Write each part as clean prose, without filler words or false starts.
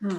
ہاں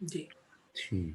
جی ٹھیک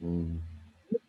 ہم،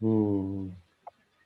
ہم،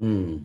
ہم،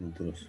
درست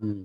ہم،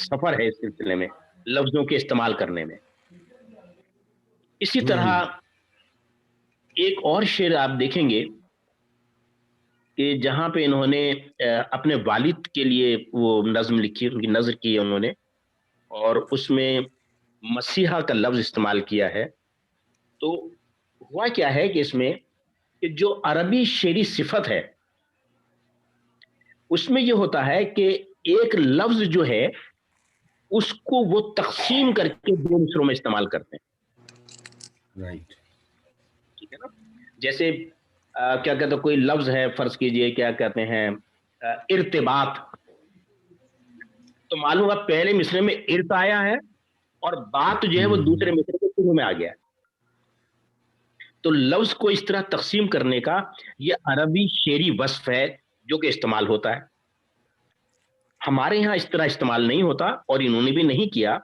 سفر ہے اس سلسلے میں لفظوں کے استعمال کرنے میں. اسی طرح ایک اور شعر آپ دیکھیں گے کہ جہاں پہ انہوں نے اپنے والد کے لیے وہ نظم لکھی، ان کی نظر کی ہے انہوں نے، اور اس میں مسیحا کا لفظ استعمال کیا ہے. تو ہوا کیا ہے کہ اس میں کہ جو عربی شعری صفت ہے اس میں یہ ہوتا ہے کہ ایک لفظ جو ہے اس کو وہ تقسیم کر کے دو مصروں میں استعمال کرتے ہیں. رائٹ. ٹھیک ہے نا. جیسے کیا کہتے ہیں کوئی لفظ ہے، فرض کیجئے کیا کہتے ہیں ارتباط، تو معلوم ہے پہلے مصرے میں ارت آیا ہے اور بات جو ہے وہ دوسرے مصرے کے شروع میں آ گیا ہے. تو لفظ کو اس طرح تقسیم کرنے کا یہ عربی شعری وصف ہے جو کہ استعمال ہوتا ہے. ہمارے ہاں اس طرح استعمال نہیں ہوتا اور انہوں نے بھی نہیں کیا،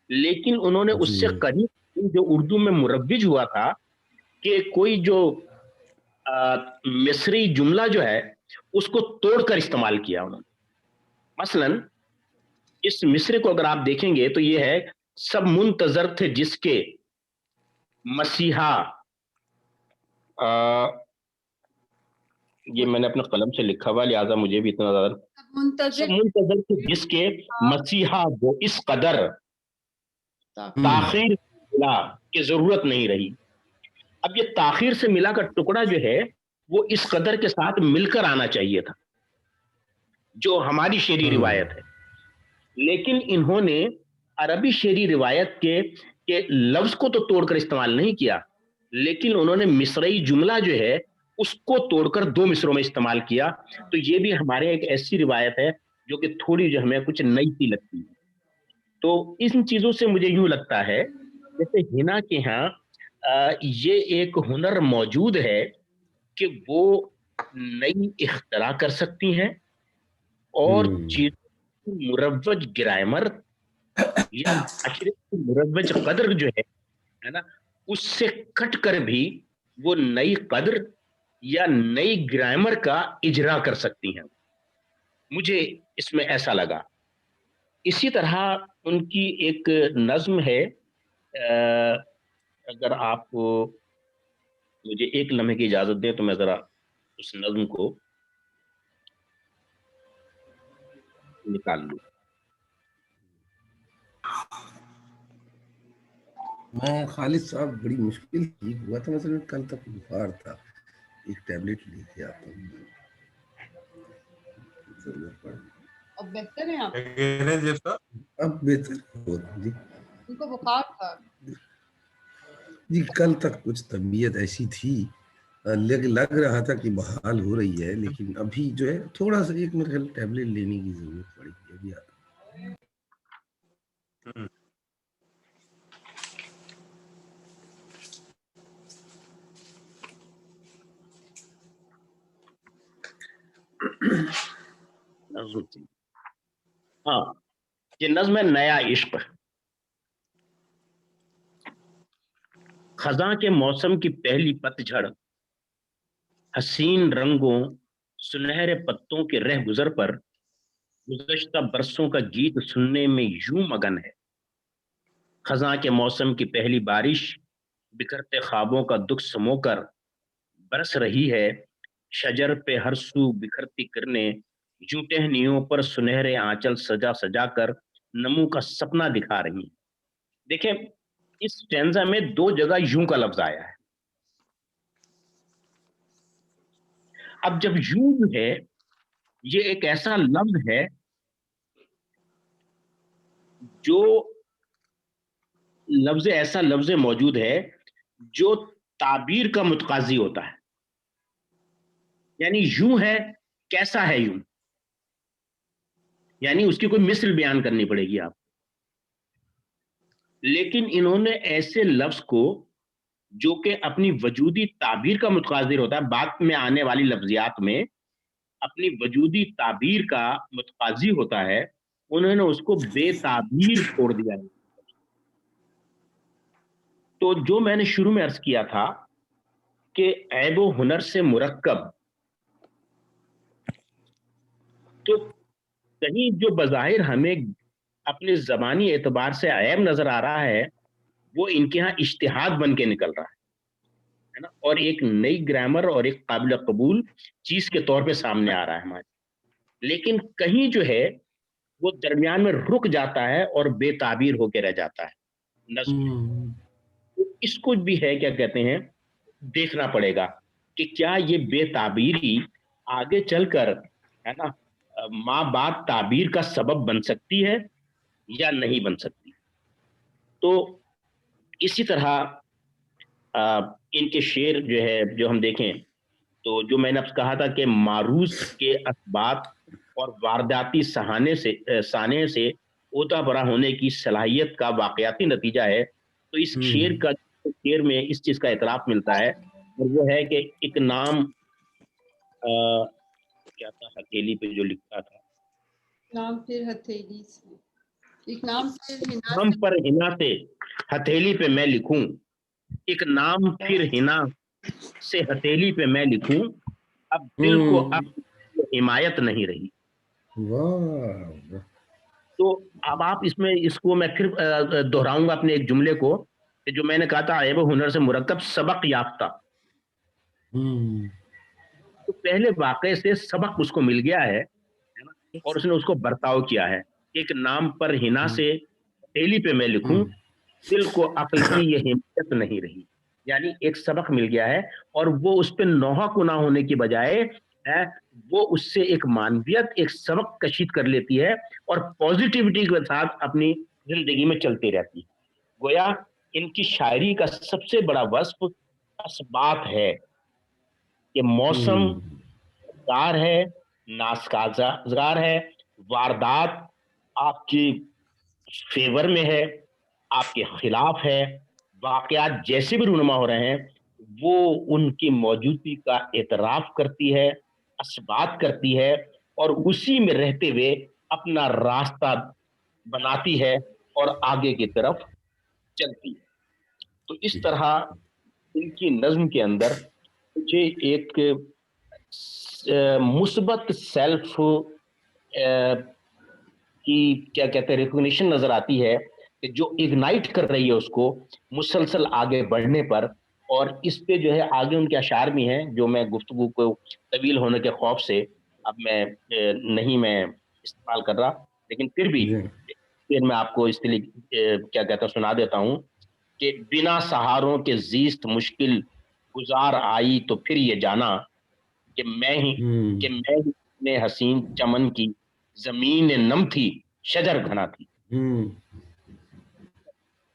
لیکن انہوں نے اس سے قریب جو اردو میں مروج ہوا تھا کہ کوئی جو مصری جملہ جو ہے اس کو توڑ کر استعمال کیا انہوں نے. مثلا اس مصرے کو اگر آپ دیکھیں گے تو یہ ہے سب منتظر تھے جس کے مسیحا، یہ میں نے اپنے قلم سے لکھا ہوا لہٰذا مجھے بھی اتنا زیادہ منتظر منتظر تھے جس کے مسیحا وہ اس قدر تاخیر ملا کہ ضرورت نہیں رہی. اب یہ تاخیر سے ملا کا ٹکڑا جو ہے وہ اس قدر کے ساتھ مل کر آنا چاہیے تھا جو ہماری شعری روایت ہے، لیکن انہوں نے عربی شعری روایت کے لفظ کو تو توڑ کر استعمال نہیں کیا، لیکن انہوں نے مصرعی جملہ جو ہے اس کو توڑ کر دو مصروں میں استعمال کیا. تو یہ بھی ہمارے ایک ایسی روایت ہے جو کہ تھوڑی جو ہمیں کچھ نئی سی لگتی ہے. تو ان چیزوں سے مجھے یوں لگتا ہے جیسے ہنا کے ہاں یہ ایک ہنر موجود ہے کہ وہ نئی اختراع کر سکتی ہیں اور چیزوں مروج گرامر یا معاشرے کی مروج قدر جو ہے نا اس سے کٹ کر بھی وہ نئی قدر یا نئی گرامر کا اجرا کر سکتی ہیں. مجھے اس میں ایسا لگا. اسی طرح ان کی ایک نظم ہے، اگر آپ مجھے ایک لمحے کی اجازت دیں تو میں ذرا اس نظم کو نکال لوں. میں خالد صاحب بڑی مشکل ٹھیک ہوا تھا، مثلا کل تک بخار تھا، ایک ٹیبلٹ لے کے آتا ہوں. اب بہتر ہے آپ اب بہتر ہو جی. ان کو بخار تھا جی کل تک کچھ طبیعت ایسی تھی، لگ رہا تھا کہ بحال ہو رہی ہے، لیکن ابھی جو ہے تھوڑا سا ایک میرے خیال ٹیبلٹ لینے کی ضرورت پڑی ہے. ابھی آتا ہاں یہ نظم ہے نیا عشق. خزاں کے موسم کی پہلی پتجھڑ، حسین رنگوں سنہرے پتوں کے رہ گزر پر گزشتہ برسوں کا گیت سننے میں یوں مگن ہے. خزاں کے موسم کی پہلی بارش بکھرتے خوابوں کا دکھ سمو کر برس رہی ہے. شجر پہ ہر سو بکھرتی کرنے یوں ٹہنیوں پر سنہرے آنچل سجا سجا کر نمو کا سپنا دکھا رہی ہیں. دیکھیں اس اسٹینزا میں دو جگہ یوں کا لفظ آیا ہے. اب جب یوں جو ہے یہ ایک ایسا لفظ ہے جو ایسا لفظ موجود ہے جو تعبیر کا متقاضی ہوتا ہے. یعنی یوں ہے، کیسا ہے یوں، یعنی اس کی کوئی مثل بیان کرنی پڑے گی آپ. لیکن انہوں نے ایسے لفظ کو جو کہ اپنی وجودی تعبیر کا متقاضی ہوتا ہے، بعد میں آنے والی لفظیات میں اپنی وجودی تعبیر کا متقاضی ہوتا ہے، انہوں نے اس کو بے تعبیر چھوڑ دیا. تو جو میں نے شروع میں عرض کیا تھا کہ عیب و ہنر سے مرکب، تو کہیں جو بظاہر ہمیں اپنے زبانی اعتبار سے عیب نظر آ رہا ہے وہ ان کے ہاں اشتہاد بن کے نکل رہا ہے نا, اور ایک نئی گرامر اور ایک قابل قبول چیز کے طور پہ سامنے آ رہا ہے ہمارے. لیکن کہیں جو ہے وہ درمیان میں رک جاتا ہے اور بے تعبیر ہو کے رہ جاتا ہے نظم میں. اس کو بھی ہے کیا کہتے ہیں دیکھنا پڑے گا کہ کیا یہ بے تعبیری آگے چل کر ہے نا ماں باپ تعبیر کا سبب بن سکتی ہے یا نہیں بن سکتی. تو اسی طرح ان کے شعر جو ہے جو ہم دیکھیں تو جو میں نے اب کہا تھا کہ معروض کے اسباب اور وارداتی سانے سے اوتا برا ہونے کی صلاحیت کا واقعاتی نتیجہ ہے. تو اس شعر میں اس چیز کا اعتراف ملتا ہے اور وہ ہے کہ ایک نام کیا تھا ہتھیلی پہ جو لکھا تھا, نام پھر ہتھیلی سے, ایک نام پھر ہنا نام پر ہنا سے ہتھیلی پہ میں لکھوں, ایک نام پھر ہنا سے ہتھیلی پہ میں لکھوں, اب دل کو اب حمایت نہیں رہی. تو اب آپ اس کو میں پھر دہراؤں گا اپنے ایک جملے کو کہ جو میں نے کہا تھا عیب و ہنر سے مرکب سبق یافتہ. تو پہلے واقعے سے سبق اس کو مل گیا ہے اور اس نے اس کو برتاؤ کیا ہے. ایک نام پر ہنا سے ہتھیلی پہ میں لکھوں, دل کو عقل کی یہ حمایت نہیں رہی. یعنی ایک سبق مل گیا ہے اور وہ اس پہ نوحہ کو نہ ہونے کی بجائے وہ اس سے ایک معنویت ایک سبق کشید کر لیتی ہے اور پوزیٹیوٹی کے ساتھ اپنی زندگی میں چلتی رہتی ہے. گویا ان کی شاعری کا سب سے بڑا وصف اسبات ہے کہ موسم گار ہے, ناسازگار ہے, واردات آپ کی فیور میں ہے, آپ کے خلاف ہے, واقعات جیسے بھی رونما ہو رہے ہیں وہ ان کی موجودگی کا اعتراف کرتی ہے, اسبات کرتی ہے اور اسی میں رہتے ہوئے اپنا راستہ بناتی ہے اور آگے کی طرف چلتی ہے. تو اس طرح ان کی نظم کے اندر مجھے ایک مثبت سیلف کی کیا کہتے ہیں ریکگنیشن نظر آتی ہے کہ جو اگنائٹ کر رہی ہے اس کو مسلسل آگے بڑھنے پر. اور اس پہ جو ہے آگے ان کے اشعار بھی ہیں جو میں گفتگو کو طویل ہونے کے خوف سے اب میں استعمال کر رہا, لیکن پھر بھی میں آپ کو اس کے لیے کیا کہتا سنا دیتا ہوں کہ بنا سہاروں کے زیست مشکل گزار آئی تو پھر یہ جانا کہ میں ہی اپنے حسین چمن کی زمین نم تھی شجر گھنا تھی.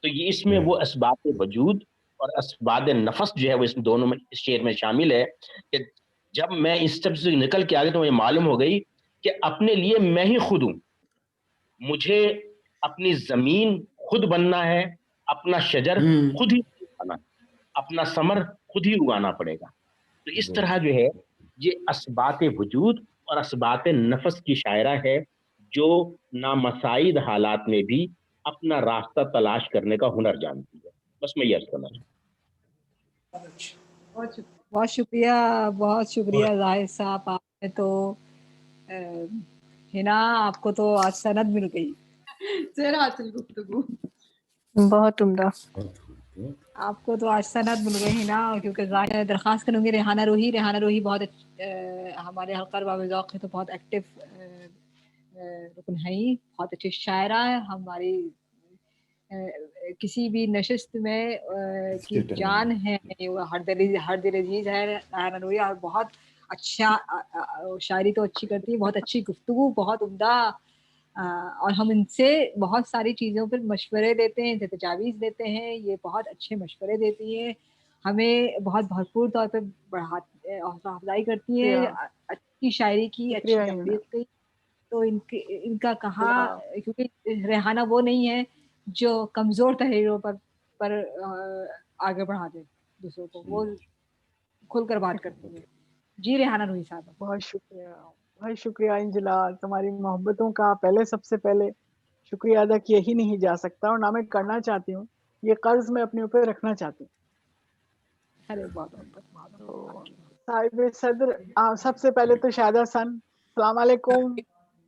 تو یہ اس میں وہ اسباب وجود اور اسباب نفس جو ہے وہ اس دونوں میں اس شعر میں شامل ہے کہ جب میں اس سب سے نکل کے آگے تو مجھے معلوم ہو گئی کہ اپنے لیے میں ہی خود ہوں, مجھے اپنی زمین خود بننا ہے, اپنا شجر خود ہی اگانا, اپنا ثمر خود ہی اگانا پڑے گا. تو اس طرح جو ہے یہ اسبات وجود اور اسبات نفس کی شاعرہ ہے جو نامساعد حالات میں بھی اپنا راستہ تلاش کرنے کا ہنر جانتی ہے. بس میں یہ عرض کرنا چاہتا ہوں. بہت شکریہ ظاہر صاحب. آپ نے تو ہنا آپ کو تو آج سند مل گئی. حاصل گفتگو بہت عمدہ. آپ کو تو آج سند مل گئی ہنا, کیونکہ ظاہر درخواست کروں گی ریحانہ روحی بہت ہمارے حلقہ ارباب ذوق ہے تو بہت ایکٹیو رکن ہے ہی, بہت اچھی شاعرہ ہے. ہماری کسی بھی نشست میں کی جان ہے, ہر دل عزیز ہے ریحانہ روحی, اور بہت اچھا شاعری تو اچھی کرتی ہے, بہت اچھی گفتگو, بہت عمدہ. اور ہم ان سے بہت ساری چیزوں پر مشورے دیتے ہیں, تجاویز دیتے ہیں. یہ بہت اچھے مشورے دیتی ہیں, ہمیں بہت بھرپور طور پہ حوصلہ افزائی کرتی ہیں اچھی شاعری کی, اچھی تربیت کی. تو ان کا کہاں, کیونکہ ریحانہ وہ نہیں ہے جو کمزور تحریروں پر آگے بڑھا دے دوسروں کو, وہ کھل کر بات کرتی ہیں. جی ریحانہ روحی صاحب. بہت شکریہ انجلا, تمہاری محبتوں کا پہلے سب سے پہلے شکریہ ادا کیا ہی نہیں جا سکتا, اور نہ میں کرنا چاہتی ہوں, یہ قرض میں اپنے اوپر رکھنا چاہتی ہوں. صاحب صدر سب سے پہلے تو شاہدہ سن, السلام علیکم.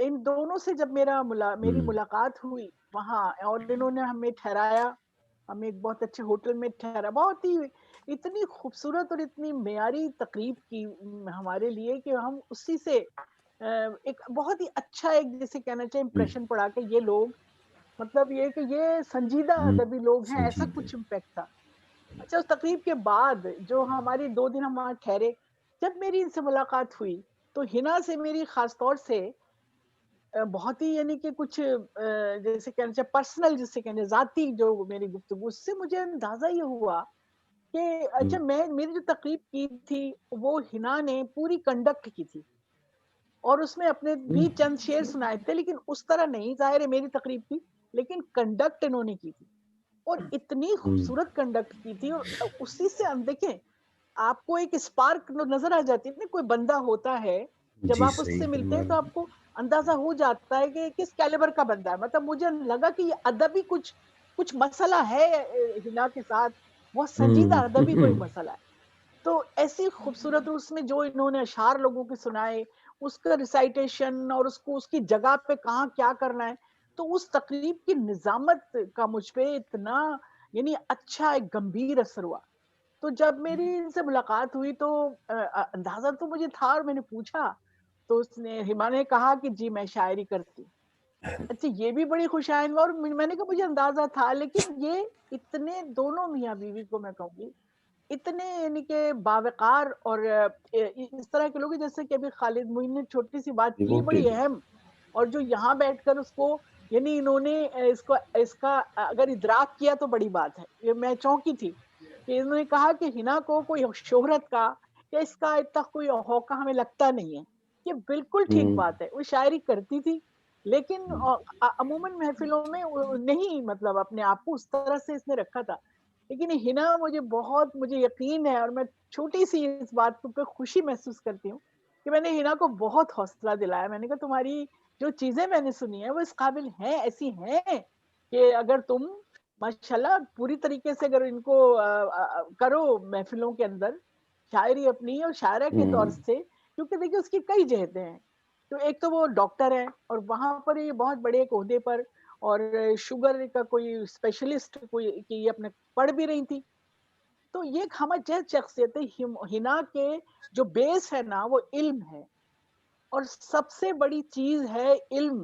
ان دونوں سے جب میری ملاقات ہوئی وہاں، اور انہوں نے ہمیں ٹھہرایا، ہمیں ایک بہت اچھے ہوٹل میں ٹھہرا، بہت ہی اتنی خوبصورت اور اتنی معیاری تقریب کی ہمارے لیے کہ ہم اسی سے ایک بہت ہی اچھا ایک جیسے کہنا چاہیے امپریشن پڑا کہ یہ لوگ مطلب یہ کہ یہ سنجیدہ ادبی لوگ ہیں، ایسا کچھ امپیکٹ تھا. اچھا اس تقریب کے بعد جو ہماری 2 دن ہم وہاں ٹھہرے، جب میری ان سے ملاقات ہوئی تو ہنا سے میری خاص طور سے بہت ہی یعنی کہ کچھ جیسے کہنا چاہیے پرسنل، جسے کہنا ذاتی جو میری گفتگو، اس سے مجھے اندازہ یہ ہوا کہ اچھا میری جو تقریب کی تھی وہ ہنا نے پوری کنڈکٹ کی تھی، اور اس میں اپنے بھی چند شعر سنائے تھے، لیکن اس طرح نہیں، ظاہر ہے میری تقریب تھی لیکن کنڈکٹ انہوں نے کی تھی، اور اتنی خوبصورت کنڈکٹ کی تھی. اور اسی سے ہم دیکھیں آپ کو ایک اسپارک نظر آ جاتی ہے، کوئی بندہ ہوتا ہے جب جی آپ اس صحیح سے ملتے ہیں تو فرمایا. آپ کو اندازہ ہو جاتا ہے کہ کس کیلیبر کا بندہ ہے. مطلب مجھے لگا کہ یہ ادبی کچھ مسئلہ ہے ہنا کے ساتھ، بہت سنجیدہ ادبی کوئی مسئلہ ہے. تو ایسی خوبصورت اس میں جو انہوں نے اشعار لوگوں کے سنائے، اس کا ریسائٹیشن اور اس کی جگہ پہ کہاں کیا کرنا ہے، تو اس تقریب کی نظامت کا مجھ پہ اتنا یعنی اچھا ایک گمبھیر اثر ہوا. تو جب میری ان سے ملاقات ہوئی تو اندازہ تو مجھے تھا، اور میں نے پوچھا تو اس نے ہما نے کہا کہ جی میں شاعری کرتی. اچھا یہ بھی بڑی خوش آئند، اور میں نے کہا مجھے اندازہ تھا، لیکن یہ اتنے دونوں میاں بیوی کو میں کہوں گی اتنے یعنی کہ باوقار اور اس طرح کے لوگ، جیسے کہ ابھی خالد معین نے چھوٹی سی بات کی بڑی اہم، اور جو یہاں بیٹھ کر اس کو یعنی انہوں نے اس کا اگر ادراک کیا تو بڑی بات ہے. یہ میں چونکی تھی کہ انہوں نے کہا کہ ہنا کو کوئی شہرت کا یا اس کا اتنا کوئی ہوقا ہمیں لگتا نہیں ہے. یہ بالکل ٹھیک بات ہے، وہ شاعری کرتی تھی لیکن عموماً محفلوں میں نہیں، مطلب اپنے آپ کو اس طرح سے اس نے رکھا تھا. لیکن ہنا مجھے یقین ہے، اور میں چھوٹی سی اس بات پہ خوشی محسوس کرتی ہوں کہ میں نے ہنا کو بہت حوصلہ دلایا. میں نے کہا تمہاری جو چیزیں میں نے سنی ہیں وہ اس قابل ہیں، ایسی ہیں کہ اگر تم ماشاءاللہ پوری طریقے سے اگر ان کو کرو محفلوں کے اندر شاعری اپنی اور شاعرہ کے طور سے، کیونکہ دیکھیں اس کی کئی جہتیں ہیں. تو ایک تو وہ ڈاکٹر ہے اور وہاں پر یہ بہت بڑے ایک عہدے پر، اور شوگر کا کوئی اسپیشلسٹ کوئی کہ یہ اپنے پڑھ بھی رہی تھی. تو یہ ایک ہمہ جہت شخصیت ہے. ہنا کے جو بیس ہے نا وہ علم ہے، اور سب سے بڑی چیز ہے علم،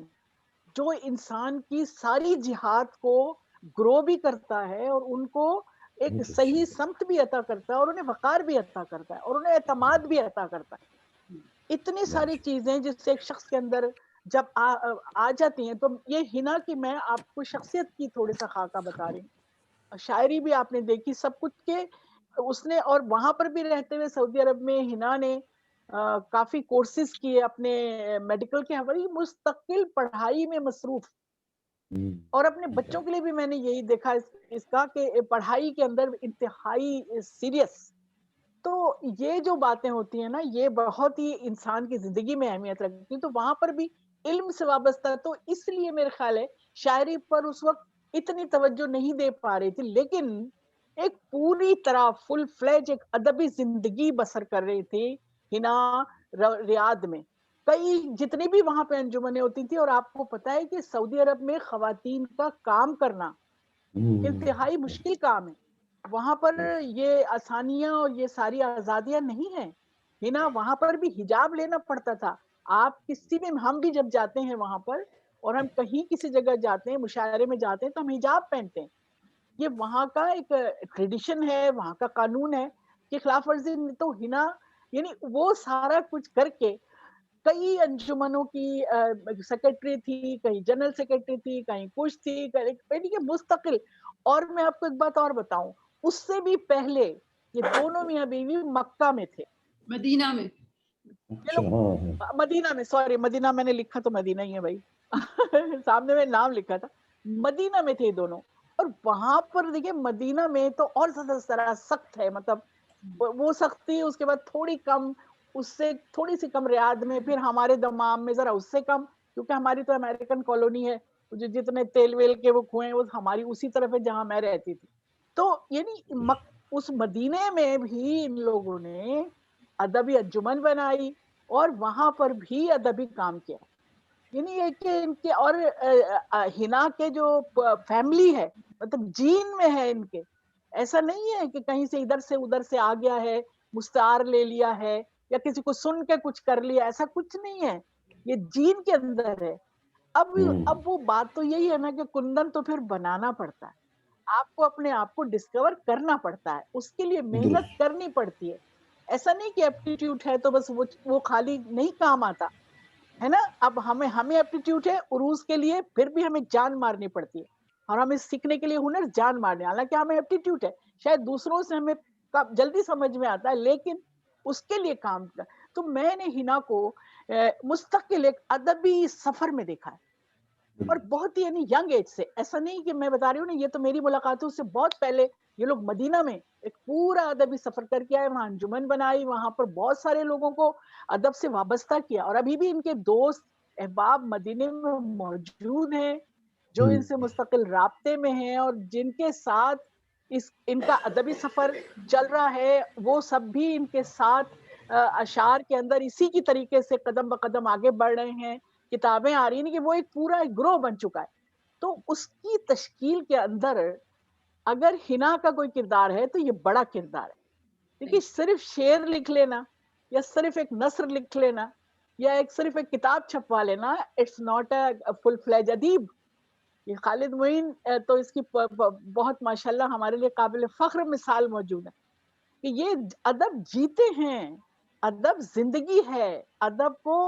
جو انسان کی ساری جہات کو گرو بھی کرتا ہے اور ان کو ایک صحیح سمت بھی عطا کرتا ہے، اور انہیں وقار بھی عطا کرتا ہے، اور انہیں اعتماد بھی عطا کرتا ہے. اتنی ساری چیزیں جس سے ایک شخص کے اندر جب آ جاتی ہیں. تو یہ ہنا کی میں آپ کو شخصیت کی تھوڑی سا خاکہ بتا رہی ہوں. شاعری بھی آپ نے دیکھی سب کچھ کے اس نے، اور وہاں پر بھی رہتے ہوئے سعودی عرب میں ہنا نے کافی کورسز کیے اپنے میڈیکل کے حوالے، مستقل پڑھائی میں مصروف. اور اپنے بچوں کے لیے بھی میں نے یہی دیکھا اس کا کہ پڑھائی کے اندر انتہائی سیریس. تو یہ جو باتیں ہوتی ہیں نا یہ بہت ہی انسان کی زندگی میں اہمیت رکھتی ہیں. تو وہاں پر بھی علم سے وابستہ، تو اس لیے میرے خیال ہے شاعری پر اس وقت اتنی توجہ نہیں دے پا رہی تھی، لیکن ایک پوری طرح فل فلیج ایک ادبی زندگی بسر کر رہی تھی ہنا ریاض میں. کئی جتنی بھی وہاں پہ انجمنیں ہوتی تھی، اور آپ کو پتا ہے کہ سعودی عرب میں خواتین کا کام کرنا انتہائی مشکل کام ہے. وہاں پر یہ آسانیاں اور یہ ساری آزادیاں نہیں ہیں. ہنا وہاں پر بھی حجاب لینا پڑتا تھا. آپ کسی بھی، ہم بھی جب جاتے ہیں وہاں پر اور ہم کہیں کسی جگہ جاتے ہیں مشاعرے میں جاتے ہیں تو ہم حجاب پہنتے ہیں. یہ وہاں کا ایک ٹریڈیشن ہے، وہاں کا قانون ہے کہ خلاف ورزی. تو ہنا یعنی وہ سارا کچھ کر کے کئی انجمنوں کی سیکرٹری تھی، کہیں جنرل سیکرٹری تھی، کہیں کچھ تھی، یعنی کہ مستقل. اور میں آپ کو ایک بات اور بتاؤں، اس سے بھی پہلے یہ دونوں میاں بیوی مکہ میں تھے، مدینہ میں. مدینہ میں، سوری مدینہ میں نے لکھا تو مدینہ ہی ہے بھائی سامنے میں نام لکھا تھا. مدینہ میں تھے دونوں، اور وہاں پر دیکھیں مدینہ میں تو اور زیادہ سخت ہے. مطلب وہ سختی اس کے بعد تھوڑی کم، اس سے تھوڑی سی کم ریاض میں، پھر ہمارے دمام میں ذرا اس سے کم، کیونکہ ہماری تو امریکن کالونی ہے، جتنے تیل ویل کے وہ کنویں وہ ہماری اسی طرف ہے جہاں میں رہتی تھی. تو یعنی اس مدینے میں بھی ان لوگوں نے ادبی انجمن بنائی اور وہاں پر بھی ادبی کام کیا. یعنی یہ کہ ان کے اور ہنا کے جو فیملی ہے مطلب جین میں ہے ان کے، ایسا نہیں ہے کہ کہیں سے ادھر سے آ گیا ہے، مستعار لے لیا ہے یا کسی کو سن کے کچھ کر لیا، ایسا کچھ نہیں ہے، یہ جین کے اندر ہے۔ اب وہ بات تو یہی ہے نا کہ کندن تو پھر بنانا پڑتا ہے، آپ کو اپنے آپ کو ڈسکور کرنا پڑتا ہے، اس کے لیے محنت کرنی پڑتی ہے۔ ایسا نہیں کہ ایپٹیٹیوڈ ہے تو بس وہ خالی نہیں کام آتا ہے نا۔ اب ہمیں ایپٹیٹیوڈ ہے عروج کے لیے، پھر بھی ہمیں جان مارنی پڑتی ہے، اور ہمیں سیکھنے کے لیے ہنر جان مارنے، حالانکہ ہمیں ایپٹیٹیوڈ ہے، شاید دوسروں سے ہمیں جلدی سمجھ میں آتا ہے، لیکن اس کے لیے کام کر۔ تو میں نے ہنا کو مستقل ایک ادبی سفر میں دیکھا ہے، اور بہت ہی یعنی ینگ ایج سے، ایسا نہیں کہ میں بتا رہی ہوں نا، یہ تو میری ملاقاتوں سے بہت پہلے یہ لوگ مدینہ میں ایک پورا ادبی سفر کر کے آئے، وہاں انجمن بنائی، وہاں پر بہت سارے لوگوں کو ادب سے وابستہ کیا، اور ابھی بھی ان کے دوست احباب مدینے میں موجود ہیں جو ان سے مستقل رابطے میں ہیں، اور جن کے ساتھ ان کا ادبی سفر چل رہا ہے، وہ سب بھی ان کے ساتھ اشعار کے اندر اسی کی طریقے سے قدم بقدم آگے بڑھ رہے ہیں، کتابیں آ رہی ہیں کہ وہ ایک پورا گروہ بن چکا ہے۔ تو اس کی تشکیل کے اندر اگر ہنا کا کوئی کردار ہے تو یہ بڑا کردار ہے، دیکھیے صرف شعر لکھ لینا یا صرف ایک نثر لکھ لینا یا صرف ایک کتاب چھپوا لینا، اٹس ناٹ اے فل فلیج ادیب۔ یہ خالد معین تو اس کی بہت ماشاءاللہ ہمارے لیے قابل فخر مثال موجود ہے کہ یہ ادب جیتے ہیں، ادب زندگی ہے، ادب کو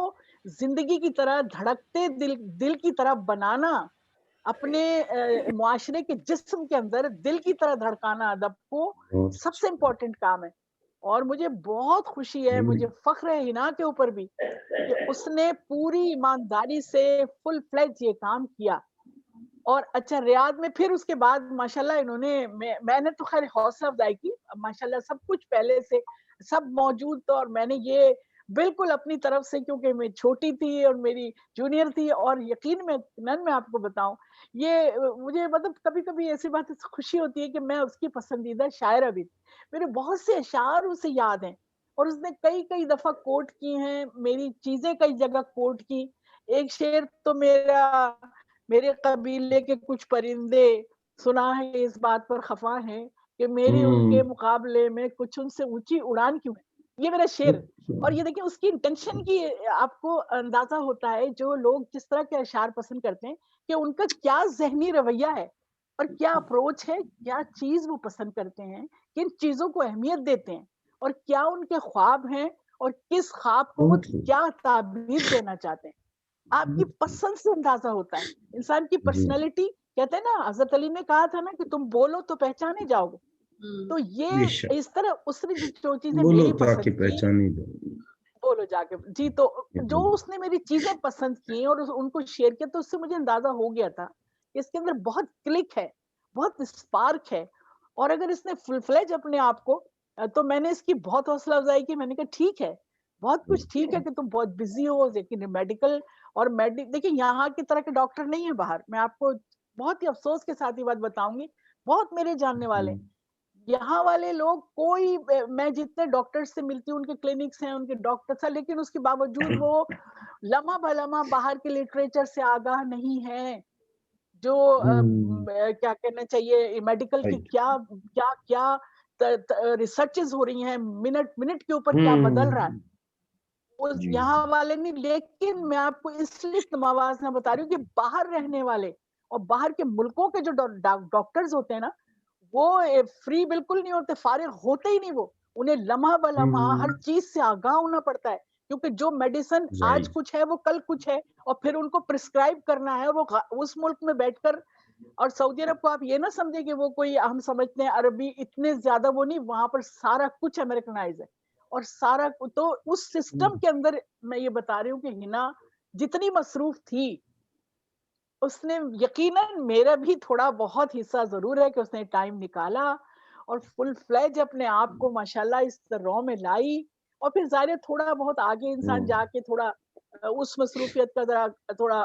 زندگی کی طرح دھڑکتے دل کی طرح بنانا، اپنے معاشرے کے جسم کے اندر دل کی طرح دھڑکانا ادب کو سب سے امپورٹنٹ کام ہے۔ اور مجھے بہت خوشی ہے، مجھے فخر ہے ہنا کے اوپر بھی کہ اس نے پوری ایمانداری سے فل فلیج یہ کام کیا۔ اور اچھا ریاض میں پھر اس کے بعد ماشاءاللہ انہوں نے، میں نے تو خیر حوصلہ افزائی کی، ماشاءاللہ سب کچھ پہلے سے سب موجود تھا، اور میں نے یہ بالکل اپنی طرف سے، کیونکہ میں چھوٹی تھی اور میری جونیئر تھی، اور یقین میں آپ کو بتاؤں یہ مجھے مطلب کبھی کبھی ایسی بات خوشی ہوتی ہے کہ میں اس کی پسندیدہ شاعرہ بھی تھی، میرے بہت سے اشعار اسے یاد ہیں، اور اس نے کئی دفعہ کوٹ کی ہیں، میری چیزیں کئی جگہ کوٹ کی۔ ایک شعر تو میرے قبیلے کے کچھ پرندے سنا ہے اس بات پر خفا ہیں کہ میری ان کے مقابلے میں کچھ ان سے اونچی اڑان کیوں ہے، یہ میرا شعر۔ اور یہ دیکھیں اس کی انٹینشن کی آپ کو اندازہ ہوتا ہے، جو لوگ جس طرح کے اشعار پسند کرتے ہیں کہ ان کا کیا ذہنی رویہ ہے اور کیا اپروچ ہے، کیا چیز وہ پسند کرتے ہیں، کن چیزوں کو اہمیت دیتے ہیں، اور کیا ان کے خواب ہیں، اور کس خواب کو وہ کیا تعبیر دینا چاہتے ہیں۔ آپ کی پسند سے اندازہ ہوتا ہے انسان کی پرسنالٹی۔ کہتے ہیں نا، حضرت علی نے کہا تھا نا کہ تم بولو تو پہچانے جاؤ گے، تو یہ اس طرح اس نے جو چیزیں میری پسند کی، بولو جا کے جی، تو جو اس نے میری چیزیں پسند کی اور ان کو شیئر کیا، تو اس سے مجھے اندازہ ہو گیا تھا کہ اس کے اندر بہت کلک ہے، بہت اسپارک ہے، اور اگر اس نے فل فلیج اپنے آپ کو، تو میں نے اس کی بہت حوصلہ افزائی کی، میں نے کہا ٹھیک ہے، بہت کچھ ٹھیک ہے کہ تم بہت بزی ہو، لیکن میڈیکل اور دیکھیں یہاں کی طرح کے ڈاکٹر نہیں ہے باہر، میں آپ کو بہت ہی افسوس کے ساتھ یہ بات بتاؤں گی، بہت میرے جاننے والے یہاں والے لوگ، کوئی میں جتنے ڈاکٹر سے ملتی ہوں ان کے کلینکس ہیں، ان کے ڈاکٹرس ہیں، لیکن اس کے باوجود وہ لمحہ بلمحہ باہر کے لٹریچر سے آگاہ نہیں ہے، جو کیا کہنا چاہیے میڈیکل کی کیا کیا کیا ریسرچز ہو رہی ہیں، منٹ کے اوپر کیا بدل رہا ہے یہاں والے نہیں۔ لیکن میں آپ کو اس لیے موازنہ بتا رہی ہوں کہ باہر رہنے والے اور باہر کے ملکوں کے جو ڈاکٹرز ہوتے ہیں نا، وہ فری بالکل نہیں ہوتے، فارغ ہوتے ہی نہیں، وہ انہیں لمحہ بلمحہ ہر چیز سے آگاہ ہونا پڑتا ہے، کیونکہ جو میڈیسن آج کچھ ہے وہ کل کچھ ہے، اور پھر ان کو پرسکرائب کرنا ہے، وہ اس ملک میں بیٹھ کر۔ اور سعودی عرب کو آپ یہ نہ سمجھیں کہ وہ کوئی، ہم سمجھتے ہیں عربی اتنے زیادہ، وہ نہیں، وہاں پر سارا کچھ امریکنائز ہے، اور سارا تو اس سسٹم کے اندر میں یہ بتا رہی ہوں کہ ہنا جتنی مصروف تھی، اس نے یقیناً میرا بھی تھوڑا بہت حصہ ضرور ہے کہ اس نے ٹائم نکالا اور فل فلیج اپنے آپ کو ماشاءاللہ اس رو میں لائی، اور پھر ظاہر تھوڑا بہت آگے انسان جا کے تھوڑا اس مصروفیت کا ذرا تھوڑا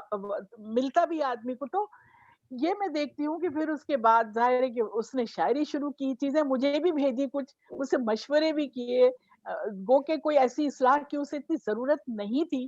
ملتا بھی آدمی کو، تو یہ میں دیکھتی ہوں کہ پھر اس کے بعد ظاہر ہے کہ اس نے شاعری شروع کی، چیزیں مجھے بھی بھیجی، کچھ مجھ سے مشورے بھی کیے، گو کہ کوئی ایسی اصلاح کی اسے اتنی ضرورت نہیں تھی،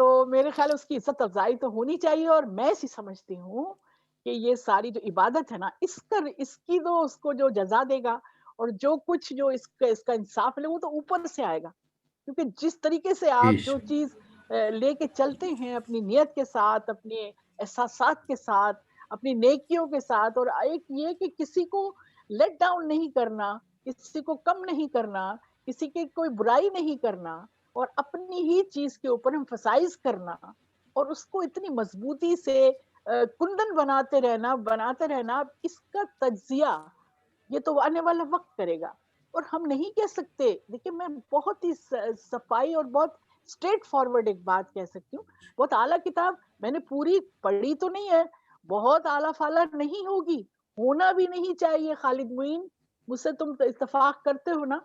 تو میرے خیال اس کی عزت افزائی تو ہونی چاہیے. اور میں ایسی سمجھتی ہوں کہ یہ ساری جو عبادت ہے نا, اس کی تو اس کو جو جزا دے گا اور جو کچھ جو اس کا انصاف لے وہ تو اوپر سے آئے گا. کیونکہ جس طریقے سے آپ جو چیز لے کے چلتے ہیں اپنی نیت کے ساتھ, اپنے احساسات کے ساتھ, اپنی نیکیوں کے ساتھ, اور ایک یہ کہ کسی کو لیٹ ڈاؤن نہیں کرنا, کسی کو کم نہیں کرنا, کسی کی کوئی برائی نہیں کرنا, اور اپنی ہی چیز کے اوپر emphasize کرنا, اور اس کو اتنی مضبوطی سے کندن بناتے رہنا, اس کا تجزیہ یہ تو آنے والا وقت کرے گا. اور ہم نہیں کہہ سکتے, دیکھیں میں بہت ہی صفائی اور بہت اسٹریٹ فارورڈ ایک بات کہہ سکتی ہوں, بہت اعلیٰ کتاب میں نے پوری پڑھی تو نہیں ہے, بہت اعلیٰ فالا نہیں ہوگی, ہونا بھی نہیں چاہیے. خالد معین, مجھ سے تم اتفاق کرتے ہو نا,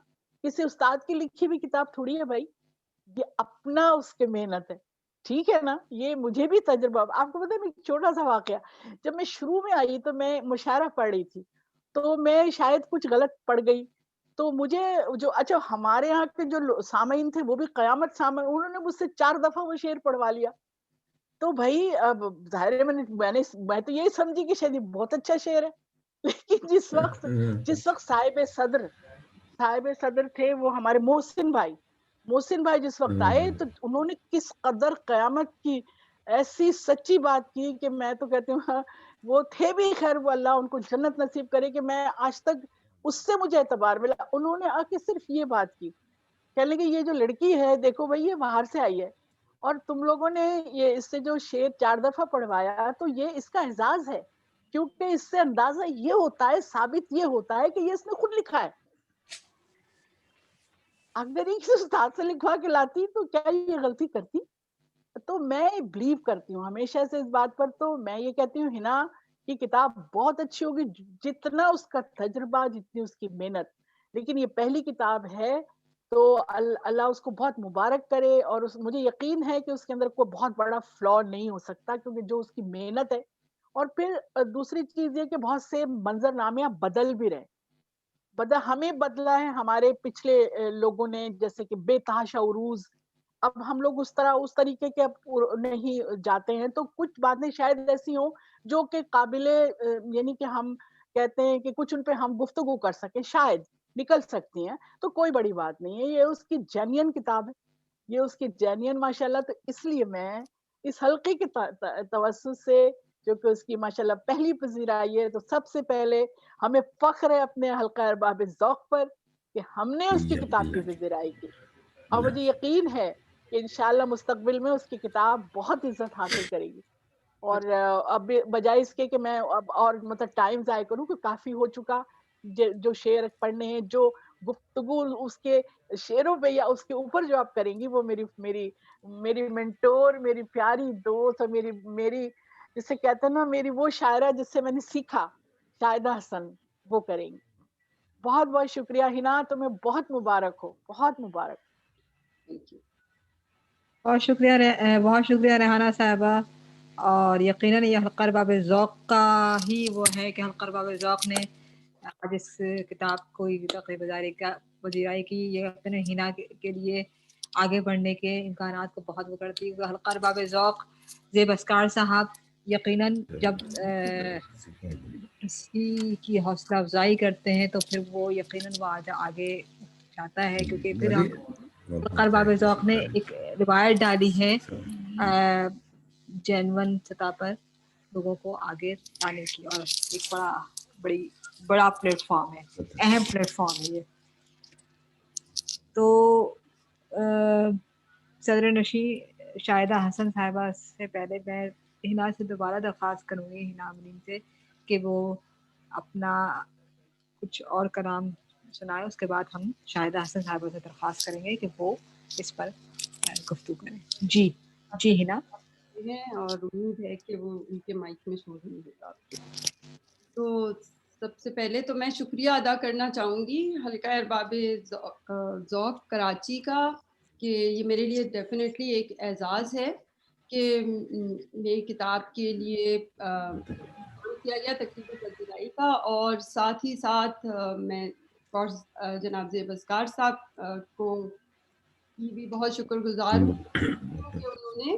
کسی استاد کی لکھی ہوئی کتاب تھوڑی ہے بھائی, یہ اپنا اس کے محنت ہے, ٹھیک ہے نا. یہ مجھے بھی تجربہ, آپ کو پتا ہے ایک چھوٹا سا واقعہ, جب میں شروع میں آئی تو میں مشاعرہ پڑھ رہی تھی, تو میں شاید کچھ غلط پڑھ گئی, تو مجھے جو اچھا ہمارے یہاں کے جو سامعین تھے وہ بھی قیامت سامعین, انہوں نے مجھ سے 4 دفعہ وہ شعر پڑھوا لیا. تو بھائی اب ظاہر ہے میں تو یہی سمجھی کہ شاید یہ بہت اچھا شعر ہے, لیکن جس وقت صاحب صدر تھے وہ ہمارے محسن بھائی جس وقت آئے, تو انہوں نے کس قدر قیامت کی ایسی سچی بات کی کہ میں تو کہتی ہوں وہ تھے بھی خیر, وہ اللہ ان کو جنت نصیب کرے, کہ میں آج تک اس سے مجھے اعتبار ملا. انہوں نے آ کے صرف یہ بات کی, کہنے لگے یہ جو لڑکی ہے دیکھو بھائی یہ باہر سے آئی ہے, اور تم لوگوں نے یہ اس سے جو شعر 4 دفعہ پڑھوایا تو یہ اس کا اعزاز ہے, کیونکہ اس سے اندازہ یہ ہوتا ہے, ثابت یہ ہوتا ہے کہ یہ اس نے خود لکھا ہے. اگر ایک استاد سے لکھوا کے لاتی تو کیا یہ غلطی کرتی؟ تو میں بلیو کرتی ہوں ہمیشہ سے اس بات پر, تو میں یہ کہتی ہوں ہنا کی کتاب بہت اچھی ہوگی, جتنا اس کا تجربہ, جتنی اس کی محنت, لیکن یہ پہلی کتاب ہے تو اللہ اس کو بہت مبارک کرے. اور مجھے یقین ہے کہ اس کے اندر کوئی بہت بڑا فلا نہیں ہو سکتا, کیونکہ جو اس کی محنت ہے. اور پھر دوسری چیز یہ کہ بہت سے منظر نامے بدل بھی رہے, ہمیں بدلا ہے ہمارے پچھلے لوگوں نے, جیسے کہ بے تحاشا عروج, اب ہم لوگ اس طریقے کے نہیں جاتے ہیں, تو کچھ باتیں شاید ایسی ہوں جو کہ قابل, یعنی کہ ہم کہتے ہیں کہ کچھ ان پہ ہم گفتگو کر سکیں, شاید نکل سکتی ہیں, تو کوئی بڑی بات نہیں ہے. یہ اس کی جینین کتاب ہے, یہ اس کی جینین ماشاءاللہ. تو اس لیے میں اس حلقے کے توسط سے, جو کہ اس کی ماشاءاللہ پہلی پذیرائی ہے, تو سب سے پہلے ہمیں فخر ہے اپنے حلقہ ارباب ذوق پر کہ ہم نے اس کی کتاب کی پذیرائی کی, اور مجھے یقین ہے کہ انشاءاللہ مستقبل میں اس کی کتاب بہت عزت حاصل کرے گی. اور اب بجائے اس کے کہ میں اب اور مطلب ٹائم ضائع کروں, کہ کافی ہو چکا جو شعر پڑھنے ہیں, جو گفتگو اس کے شعروں پہ یا اس کے اوپر جو آپ کریں گی, وہ میری مینٹور, میری پیاری دوست, اور میری جسے کہتے ہیں نا میری وہ شاعرہ جس سے میں نے سیکھا, شاہدہ حسن, وہ کریں گی. بہت بہت شکریہ ہنا, تمہیں بہت مبارک ہو, بہت مبارک. بہت شکریہ ریحانہ صاحبہ. اور یقیناً یہ حلقہ ارباب ذوق کا ہی وہ ہے کہ حلقہ ارباب ذوق نے آج اس کتاب کو پذیرائی کی. یہ اپنے ہنا کے لیے آگے بڑھنے کے امکانات کو بہت وہ کرتی ہے. حلقہ ارباب ذوق زیب اسکار صاحب یقیناً جب کسی کی حوصلہ افزائی کرتے ہیں تو پھر وہ یقیناً وہ آگے جاتا ہے, کیونکہ پھر ہم حلقہ ارباب ذوق نے ایک روایت ڈالی ہے جینون سطح پر لوگوں کو آگے لانے کی, اور ایک بڑا پلیٹ فارم ہے, اہم پلیٹ فارم ہے یہ. تو صدر نشین شاہدہ حسن صاحبہ سے پہلے میں ہنا سے دوبارہ درخواست کروں گی, ہنا امین سے, کہ وہ اپنا کچھ اور کلام سنائے. اس کے بعد ہم شاہدہ حسن صاحبہ سے درخواست کریں گے کہ وہ اس پر گفتگو کریں. جی ہنا. اور امید ہے کہ وہ ان کے مائک میں شور نہیں ہوگا آپ کے. تو سب سے پہلے تو میں شکریہ ادا کرنا چاہوں گی حلقہ ارباب ذوق کراچی کا, کہ یہ میرے لیے ڈیفینیٹلی ایک اعزاز ہے کہ میری کتاب کے لیے کیا گیا تقریباً پذیرائی کا. اور ساتھ ہی ساتھ میں جناب زیب اسکار صاحب کو کی بھی بہت شکر گزار ہوں کہ انہوں نے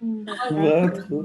بہت خوب،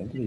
ابری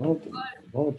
بہت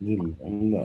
دل اللہ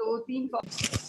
2-3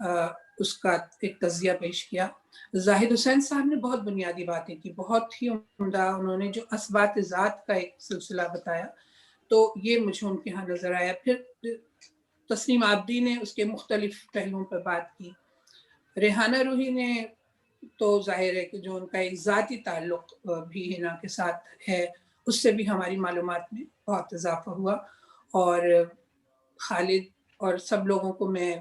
اس کا ایک تجزیہ پیش کیا. زاہد حسین صاحب نے بہت بنیادی باتیں کی, بہت ہی عمدہ. انہوں نے جو اثبات ذات کا ایک سلسلہ بتایا تو یہ مجھے ان کے ہاں نظر آیا. پھر تسنیم عابدی نے اس کے مختلف پہلوؤں پر بات کی. ریحانہ روحی نے تو ظاہر ہے کہ جو ان کا ایک ذاتی تعلق بھی حنا کے ساتھ ہے, اس سے بھی ہماری معلومات میں بہت اضافہ ہوا. اور خالد اور سب لوگوں کو میں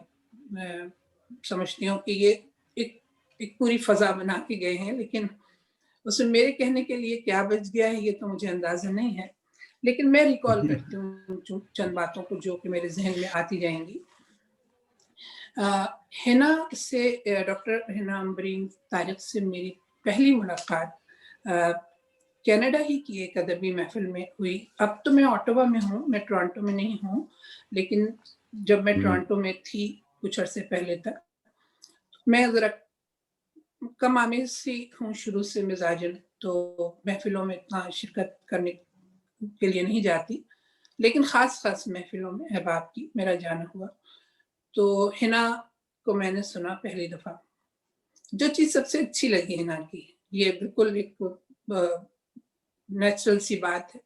سمجھتی ہوں کہ یہ ایک پوری فضا بنا کے گئے ہیں, لیکن اس میں میرے کہنے کے لیے کیا بچ گیا ہے یہ تو مجھے اندازہ نہیں ہے, لیکن میں ریکال کرتی ہوں چند باتوں کو جو کہ میرے ذہن میں آتی جائیں گی. حنا سے, ڈاکٹر حنا عمبرین طارق سے میری پہلی ملاقات کینیڈا ہی کی ایک ادبی محفل میں ہوئی. اب تو میں اوٹاوا میں ہوں, میں ٹورانٹو میں نہیں ہوں, لیکن جب میں ٹورانٹو میں تھی کچھ عرصے پہلے تک, میں ذرا کم آمیز سی ہوں شروع سے مزاجن, تو محفلوں میں اتنا شرکت کرنے کے لیے نہیں جاتی, لیکن خاص محفلوں میں احباب کی میرا جانا ہوا. تو حنا کو میں نے سنا پہلی دفعہ. جو چیز سب سے اچھی لگی حنا کی, یہ بالکل ایک نیچرل سی بات ہے,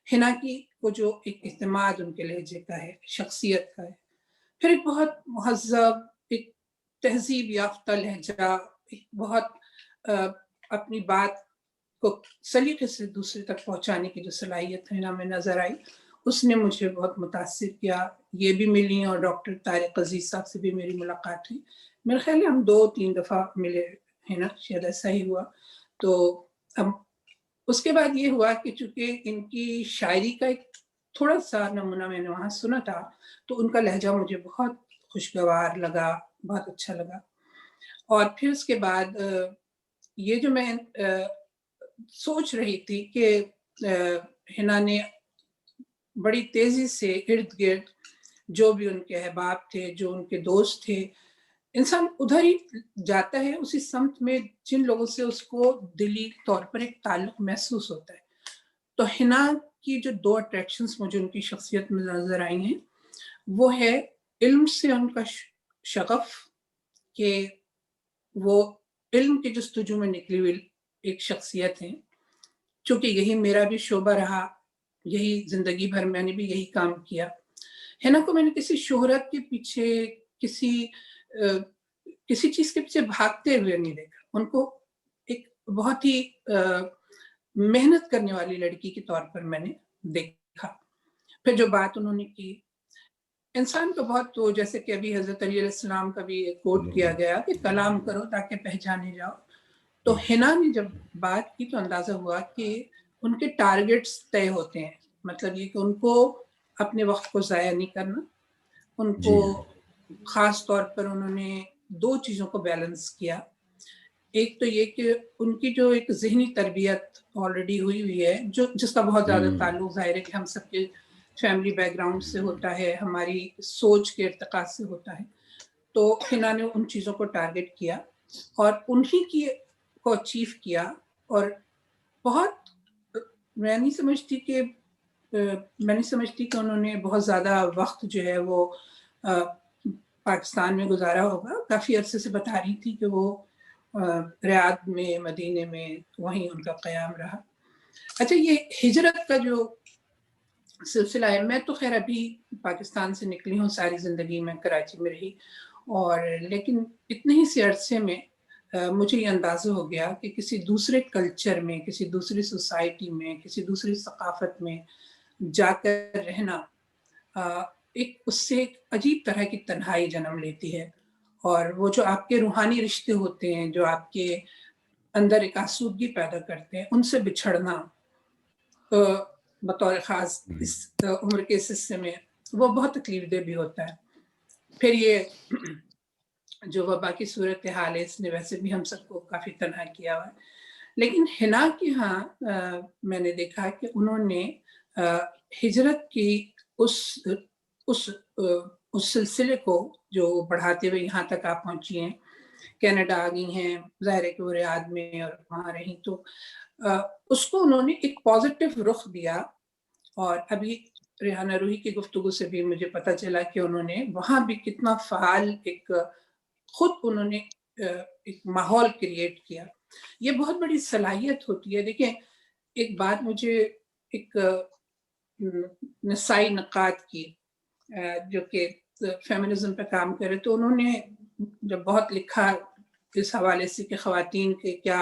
حنا کی وہ جو ایک اعتماد ان کے لہجے کا ہے, شخصیت کا ہے. پھر ایک بہت مہذب, ایک تہذیب یافتہ لہجہ, ایک بہت اپنی بات کو سلیقے سے دوسرے تک پہنچانے کی جو صلاحیت حنا میں نظر آئی, اس نے مجھے بہت متاثر کیا. یہ بھی ملی, اور ڈاکٹر طارق عزیز صاحب سے بھی میری ملاقات ہوئی. میرے خیال ہے ہم 2-3 دفعہ ملے ہیں نا, شاید ایسا ہی ہوا. تو اب اس کے بعد یہ ہوا کہ چونکہ ان کی شاعری کا ایک تھوڑا سا نمونہ میں نے وہاں سنا تھا, تو ان کا لہجہ مجھے بہت خوشگوار لگا, بہت اچھا لگا. اور پھر اس کے بعد یہ جو میں سوچ رہی تھی کہ حنا نے بڑی تیزی سے ارد گرد جو بھی ان کے احباب تھے, جو ان کے دوست تھے, انسان ادھر ہی جاتا ہے اسی سمت میں جن لوگوں سے اس کو دلی طور پر ایک تعلق محسوس ہوتا ہے. تو حنا کی جو 2 اٹریکشنز مجھے ان کی شخصیت میں نظر آئی ہیں, وہ ہے علم سے ان کا شغف, کہ وہ علم کی جستجو میں نکلی ہوئی ایک شخصیت ہے. چونکہ یہی میرا بھی شعبہ رہا, یہی زندگی بھر میں نے بھی یہی کام کیا. حنا کو میں نے کسی شہرت کے پیچھے, کسی چیز کے پیچھے بھاگتے ہوئے نہیں دیکھا. ان کو ایک بہت ہی محنت کرنے والی لڑکی کے طور پر میں نے دیکھا. پھر جو بات انہوں نے کی, انسان کو بہت, تو جیسے کہ ابھی حضرت علی علیہ السلام کا بھی ایک کوٹ کیا گیا کہ کلام کرو تاکہ پہچانے جاؤ. تو حنا نے جب بات کی تو اندازہ ہوا کہ ان کے ٹارگٹس طے ہوتے ہیں. مطلب یہ کہ ان کو اپنے وقت کو ضائع نہیں کرنا. ان کو خاص طور پر انہوں نے 2 چیزوں کو بیلنس کیا. ایک تو یہ کہ ان کی جو ایک ذہنی تربیت آلریڈی ہوئی ہے, جس کا بہت زیادہ تعلق ظاہر ہے کہ ہم سب کے فیملی بیک گراؤنڈ سے ہوتا ہے, ہماری سوچ کے ارتقاء سے ہوتا ہے. تو حنا نے ان چیزوں کو ٹارگٹ کیا اور انہی کی کو اچیو کیا. اور بہت میں نہیں سمجھتی کہ انہوں نے بہت زیادہ وقت جو ہے وہ پاکستان میں گزارا ہوگا. کافی عرصے سے بتا رہی تھی کہ وہ ریاض میں, مدینے میں, وہیں ان کا قیام رہا. اچھا, یہ ہجرت کا جو سلسلہ ہے, میں تو خیر ابھی پاکستان سے نکلی ہوں, ساری زندگی میں کراچی میں رہی, اور لیکن اتنے ہی سے عرصے میں مجھے یہ اندازہ ہو گیا کہ کسی دوسرے کلچر میں, کسی دوسری سوسائٹی میں, کسی دوسری ثقافت میں جا کر رہنا اس سے ایک عجیب طرح کی تنہائی جنم لیتی ہے. اور وہ جو آپ کے روحانی رشتے ہوتے ہیں, جو آپ کے اندر ایک آسودگی پیدا کرتے ہیں, ان سے بچھڑنا بطور خاص اس عمر کے اس حصے میں وہ بہت تکلیف دہ بھی ہوتا ہے. پھر یہ جو وبا کی صورتحال ہے, اس نے ویسے بھی ہم سب کو کافی تنہا کیا ہوا ہے. لیکن حنا کے ہاں میں نے دیکھا کہ انہوں نے ہجرت کی اس سلسلے کو جو بڑھاتے ہوئے یہاں تک آپ پہنچی ہیں, کینیڈا آ گئی ہیں, ظاہر ہے کہ وہ ریاض میں اور وہاں رہی, تو اس کو انہوں نے ایک پازیٹیو رخ دیا. اور ابھی ریحانہ روحی کی گفتگو سے بھی مجھے پتہ چلا کہ انہوں نے وہاں بھی کتنا فعال ایک خود انہوں نے ایک ماحول کریٹ کیا. یہ بہت بڑی صلاحیت ہوتی ہے. دیکھیں ایک بات مجھے ایک نسائی نقاد کی جو کہ فیمنزم پہ کام کرے، تو انہوں نے جب بہت لکھا اس حوالے سے کہ خواتین کے کیا،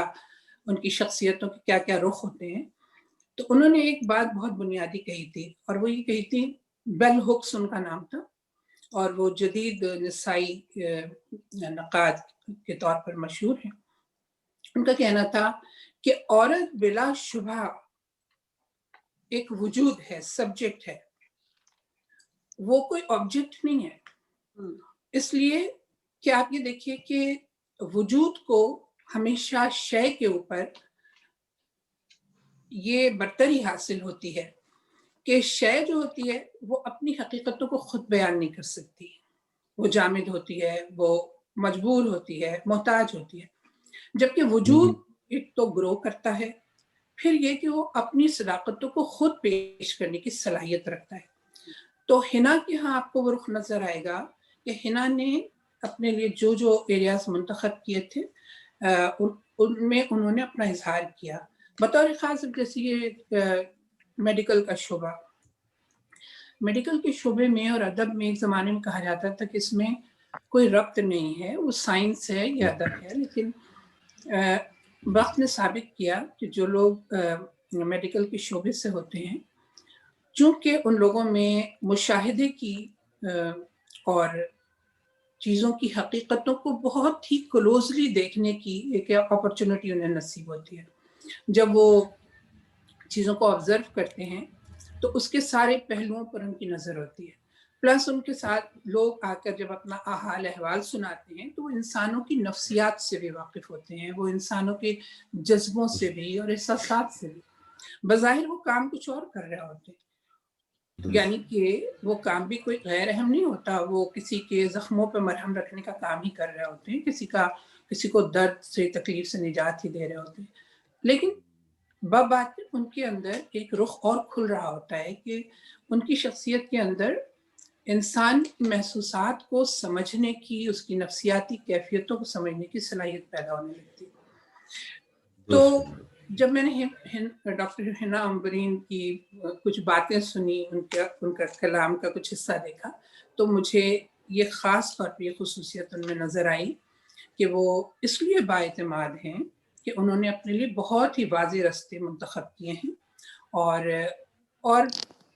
ان کی شخصیتوں کے کیا کیا رخ ہوتے ہیں، تو انہوں نے ایک بات بہت بنیادی کہی تھی، اور وہ یہ کہی تھی، بیل ہکس ان کا نام تھا، اور وہ جدید نسائی نقاد کے طور پر مشہور ہیں. ان کا کہنا تھا کہ عورت بلا شبہ ایک وجود ہے، سبجیکٹ ہے، وہ کوئی آبجیکٹ نہیں ہے. اس لیے کہ آپ یہ دیکھیے کہ وجود کو ہمیشہ شے کے اوپر یہ برتری حاصل ہوتی ہے کہ شے جو ہوتی ہے وہ اپنی حقیقتوں کو خود بیان نہیں کر سکتی، وہ جامد ہوتی ہے، وہ مجبور ہوتی ہے، محتاج ہوتی ہے. جبکہ وجود ایک تو گرو کرتا ہے، پھر یہ کہ وہ اپنی صداقتوں کو خود پیش کرنے کی صلاحیت رکھتا ہے. تو حنا کے ہاں آپ کو وہ رخ نظر آئے گا کہ حنا نے اپنے لیے جو جو ایریاز منتخب کیے تھے ان میں انہوں نے اپنا اظہار کیا. بطور خاص جیسے یہ میڈیکل کا شعبہ، میڈیکل کے شعبے میں اور ادب میں ایک زمانے میں کہا جاتا تھا کہ اس میں کوئی ربط نہیں ہے، وہ سائنس ہے یا ادب ہے. لیکن وقت نے ثابت کیا کہ جو لوگ میڈیکل کے شعبے سے ہوتے ہیں، چونکہ ان لوگوں میں مشاہدے کی اور چیزوں کی حقیقتوں کو بہت ہی کلوزلی دیکھنے کی ایک اپرچونٹی انہیں نصیب ہوتی ہے. جب وہ چیزوں کو آبزرو کرتے ہیں تو اس کے سارے پہلوؤں پر ان کی نظر ہوتی ہے. پلس ان کے ساتھ لوگ آ کر جب اپنا حال احوال سناتے ہیں تو وہ انسانوں کی نفسیات سے بھی واقف ہوتے ہیں، وہ انسانوں کے جذبوں سے بھی اور احساسات سے بھی. بظاہر وہ کام کچھ اور کر رہے ہوتے ہیں، یعنی کہ وہ کام بھی کوئی غیر اہم نہیں ہوتا، وہ کسی کے زخموں پہ مرہم رکھنے کا کام ہی کر رہے ہوتے ہیں، کسی کو درد سے، تکلیف سے نجات ہی دے رہے ہوتے ہیں. لیکن بات ان کے اندر ایک رخ اور کھل رہا ہوتا ہے کہ ان کی شخصیت کے اندر انسان کی محسوسات کو سمجھنے کی، اس کی نفسیاتی کیفیتوں کو سمجھنے کی صلاحیت پیدا ہونے لگتی. تو جب میں نے ڈاکٹر حنا عنبرین کی کچھ باتیں سنی، ان کا کلام کا کچھ حصہ دیکھا، تو مجھے یہ خاص طور پہ یہ خصوصیت ان میں نظر آئی کہ وہ اس لیے بااعتماد ہیں کہ انہوں نے اپنے لیے بہت ہی واضح راستے منتخب کیے ہیں. اور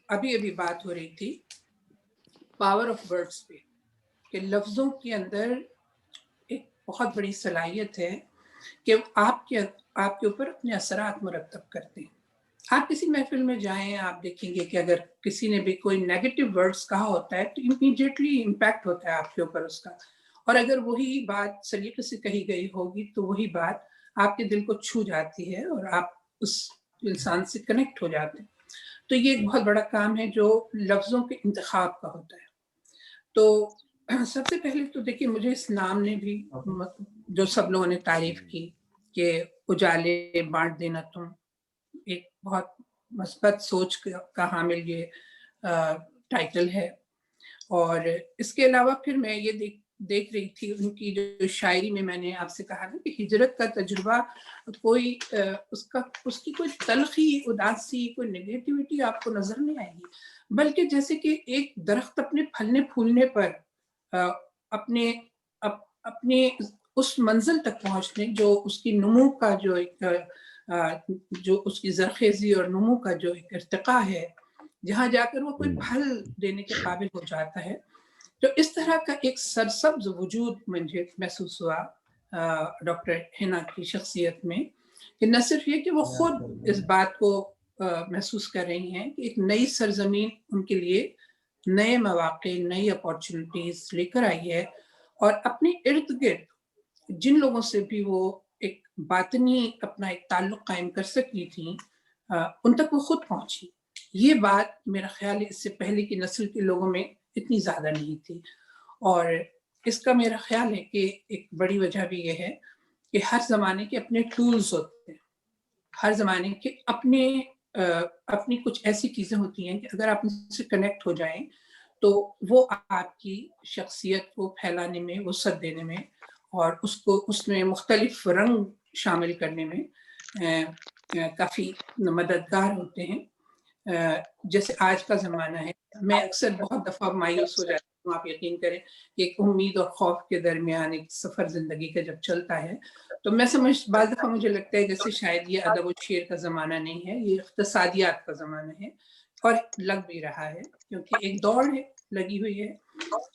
ابھی بات ہو رہی تھی پاور آف ورڈز پہ، کہ لفظوں کے اندر ایک بہت بڑی صلاحیت ہے کہ آپ کے اوپر اپنے اثرات مرتب کرتے ہیں. آپ کسی محفل میں جائیں، آپ دیکھیں گے کہ اگر کسی نے بھی کوئی نیگیٹو ورڈز کہا ہوتا ہے تو امیڈیٹلی امپیکٹ ہوتا ہے آپ کے اوپر اس کا، اور اگر وہی بات سلیقے سے کہی گئی ہوگی تو وہی بات آپ کے دل کو چھو جاتی ہے اور آپ اس انسان سے کنیکٹ ہو جاتے ہیں. تو یہ ایک بہت بڑا کام ہے جو لفظوں کے انتخاب کا ہوتا ہے. تو سب سے پہلے تو دیکھیے مجھے اس نام نے بھی، جو سب لوگوں نے تعریف کی کہ اجالے بانٹ دینا تم، ایک بہت مثبت سوچ کا حامل یہ ٹائٹل ہے. اور اس کے علاوہ پھر میں یہ دیکھ رہی تھی ان کی جو شاعری میں نے آپ سے کہا نا کہ ہجرت کا تجربہ کوئی اس کی کوئی تلخی، اداسی، کوئی نیگیٹیوٹی آپ کو نظر نہیں آئے گی، بلکہ جیسے کہ ایک درخت اپنے پھلنے پھولنے پر اپنے اس منزل تک پہنچنے، جو اس کی نمو کا جو اس کی زرخیزی اور نمو کا جو ایک ارتقاء ہے، جہاں جا کر وہ کوئی پھل دینے کے قابل ہو جاتا ہے. تو اس طرح کا ایک سرسبز وجود مجھے محسوس ہوا ڈاکٹر حنا کی شخصیت میں، کہ نہ صرف یہ کہ وہ خود اس بات کو محسوس کر رہی ہیں کہ ایک نئی سرزمین ان کے لیے نئے مواقع، نئی اپارچونٹیز لے کر آئی ہے، اور اپنے ارد گرد جن لوگوں سے بھی وہ ایک باطنی اپنا ایک تعلق قائم کر سکی تھیں، ان تک وہ خود پہنچی. یہ بات میرا خیال ہے اس سے پہلے کی نسل کے لوگوں میں اتنی زیادہ نہیں تھی. اور اس کا میرا خیال ہے کہ ایک بڑی وجہ بھی یہ ہے کہ ہر زمانے کے اپنے ٹولز ہوتے ہیں، ہر زمانے کے اپنی کچھ ایسی چیزیں ہوتی ہیں کہ اگر آپ ان سے کنیکٹ ہو جائیں تو وہ آپ کی شخصیت کو پھیلانے میں، وسعت دینے میں اور اس میں مختلف رنگ شامل کرنے میں کافی مددگار ہوتے ہیں. جیسے آج کا زمانہ ہے، میں اکثر بہت دفعہ مایوس ہو جاتی ہوں، آپ یقین کریں، ایک امید اور خوف کے درمیان ایک سفر زندگی کا جب چلتا ہے تو میں بعض دفعہ مجھے لگتا ہے جیسے شاید یہ ادب و شعر کا زمانہ نہیں ہے، یہ اقتصادیات کا زمانہ ہے، اور لگ بھی رہا ہے کیونکہ ایک دوڑ ہے لگی ہوئی ہے،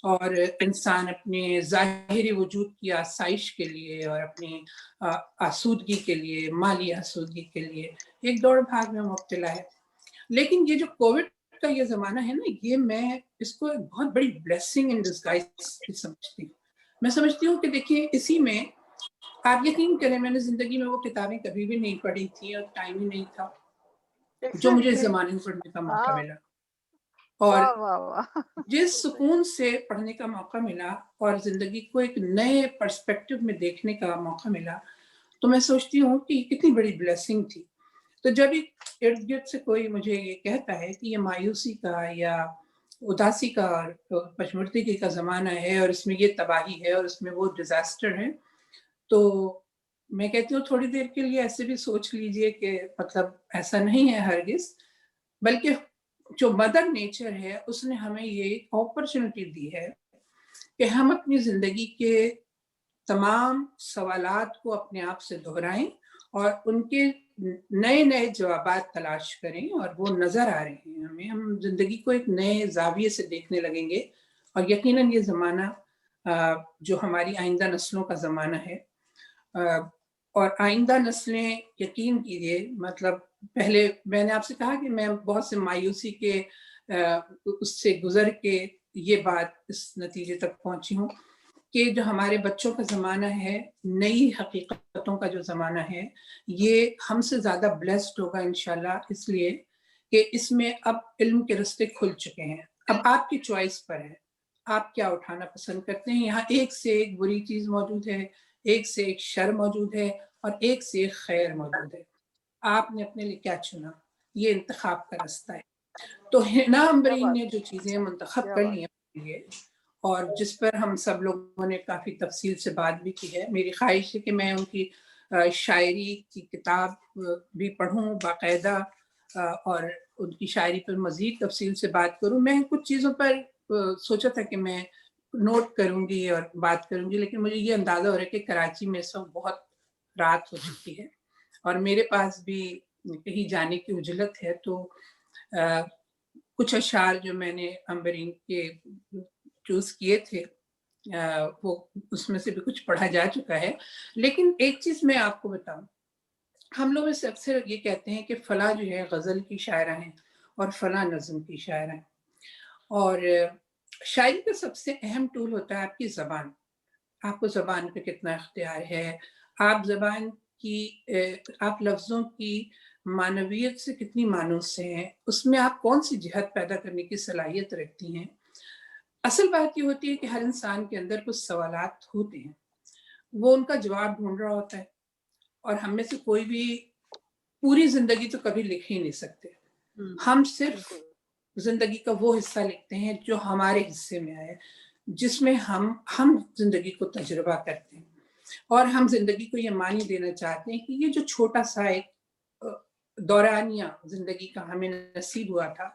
اور انسان اپنے ظاہری وجود کی آسائش کے لیے اور اپنی آسودگی کے لیے، مالی آسودگی کے لیے ایک دوڑ بھاگ میں مبتلا ہے. لیکن یہ جو کووڈ کا یہ زمانہ ہے نا، یہ میں اس کو ایک بہت بڑی بلیسنگ ان ڈسگائز سمجھتی ہوں. میں سمجھتی ہوں کہ دیکھیے اسی میں آپ یقین کریں، میں نے زندگی میں وہ کتابیں کبھی بھی نہیں پڑھی تھی اور ٹائم ہی نہیں تھا جو مجھے اس زمانے میں پڑھنے کا موقع ملا، اور جس سکون سے پڑھنے کا موقع ملا اور زندگی کو ایک نئے پرسپیکٹو میں دیکھنے کا موقع ملا، تو میں سوچتی ہوں کہ یہ کتنی بڑی بلیسنگ تھی. تو جب ارد گرد سے کوئی مجھے یہ کہتا ہے کہ یہ مایوسی کا یا اداسی کا پشمردگی کا زمانہ ہے اور اس میں یہ تباہی ہے اور اس میں وہ ڈیزاسٹر ہے، تو میں کہتی ہوں تھوڑی دیر کے لیے ایسے بھی سوچ لیجئے کہ مطلب ایسا نہیں ہے ہرگز، بلکہ جو مدر نیچر ہے اس نے ہمیں یہ اپرچونٹی دی ہے کہ ہم اپنی زندگی کے تمام سوالات کو اپنے آپ سے دہرائیں اور ان کے نئے نئے جوابات تلاش کریں، اور وہ نظر آ رہے ہیں ہمیں. ہم زندگی کو ایک نئے زاویے سے دیکھنے لگیں گے، اور یقیناً یہ زمانہ جو ہماری آئندہ نسلوں کا زمانہ ہے، اور آئندہ نسلیں یقین کیجیے، مطلب پہلے میں نے آپ سے کہا کہ میں بہت سے مایوسی کے اس سے گزر کے یہ بات اس نتیجے تک پہنچی ہوں کہ جو ہمارے بچوں کا زمانہ ہے، نئی حقیقتوں کا جو زمانہ ہے، یہ ہم سے زیادہ بلیسڈ ہوگا انشاءاللہ، اس لیے کہ اس میں اب علم کے رستے کھل چکے ہیں. اب آپ کی چوائس پر ہے، آپ کیا اٹھانا پسند کرتے ہیں. یہاں ایک سے ایک بری چیز موجود ہے، ایک سے ایک شر موجود ہے، اور ایک سے ایک خیر موجود ہے. آپ نے اپنے لیے کیا چنا، یہ انتخاب کا رستہ ہے. تو حنا عنبرین نے جو چیزیں منتخب کر لی ہیں اور جس پر ہم سب لوگوں نے کافی تفصیل سے بات بھی کی ہے، میری خواہش ہے کہ میں ان کی شاعری کی کتاب بھی پڑھوں باقاعدہ اور ان کی شاعری پر مزید تفصیل سے بات کروں. میں کچھ چیزوں پر سوچا تھا کہ میں نوٹ کروں گی اور بات کروں گی، لیکن مجھے یہ اندازہ ہو رہا ہے کہ کراچی میں اس وقت بہت رات ہو چکی ہے اور میرے پاس بھی کہیں جانے کی عجلت ہے. تو کچھ اشعار جو میں نے عنبرین کے چوز کیے تھے وہ اس میں سے بھی کچھ پڑھا جا چکا ہے. لیکن ایک چیز میں آپ کو بتاؤں، ہم لوگ اس سے اکثر یہ کہتے ہیں کہ فلاں جو ہے غزل کی شاعرہ ہیں اور فلاں نظم کی شاعرہ ہیں، اور شاعری کا سب سے اہم ٹول ہوتا ہے آپ کی زبان. آپ کو زبان پہ کتنا اختیار ہے، آپ زبان کی آپ لفظوں کی معنویت سے کتنی مانوس سے ہیں، اس میں آپ کون سی جہت پیدا کرنے کی صلاحیت رکھتی ہیں. اصل بات یہ ہوتی ہے کہ ہر انسان کے اندر کچھ سوالات ہوتے ہیں، وہ ان کا جواب ڈھونڈ رہا ہوتا ہے، اور ہم میں سے کوئی بھی پوری زندگی تو کبھی لکھ ہی نہیں سکتے. ہم صرف زندگی کا وہ حصہ لکھتے ہیں جو ہمارے حصے میں آئے، جس میں ہم زندگی کو تجربہ کرتے ہیں، اور ہم زندگی کو یہ معنی دینا چاہتے ہیں کہ یہ جو چھوٹا سا ایک دورانیہ زندگی کا ہمیں نصیب ہوا تھا،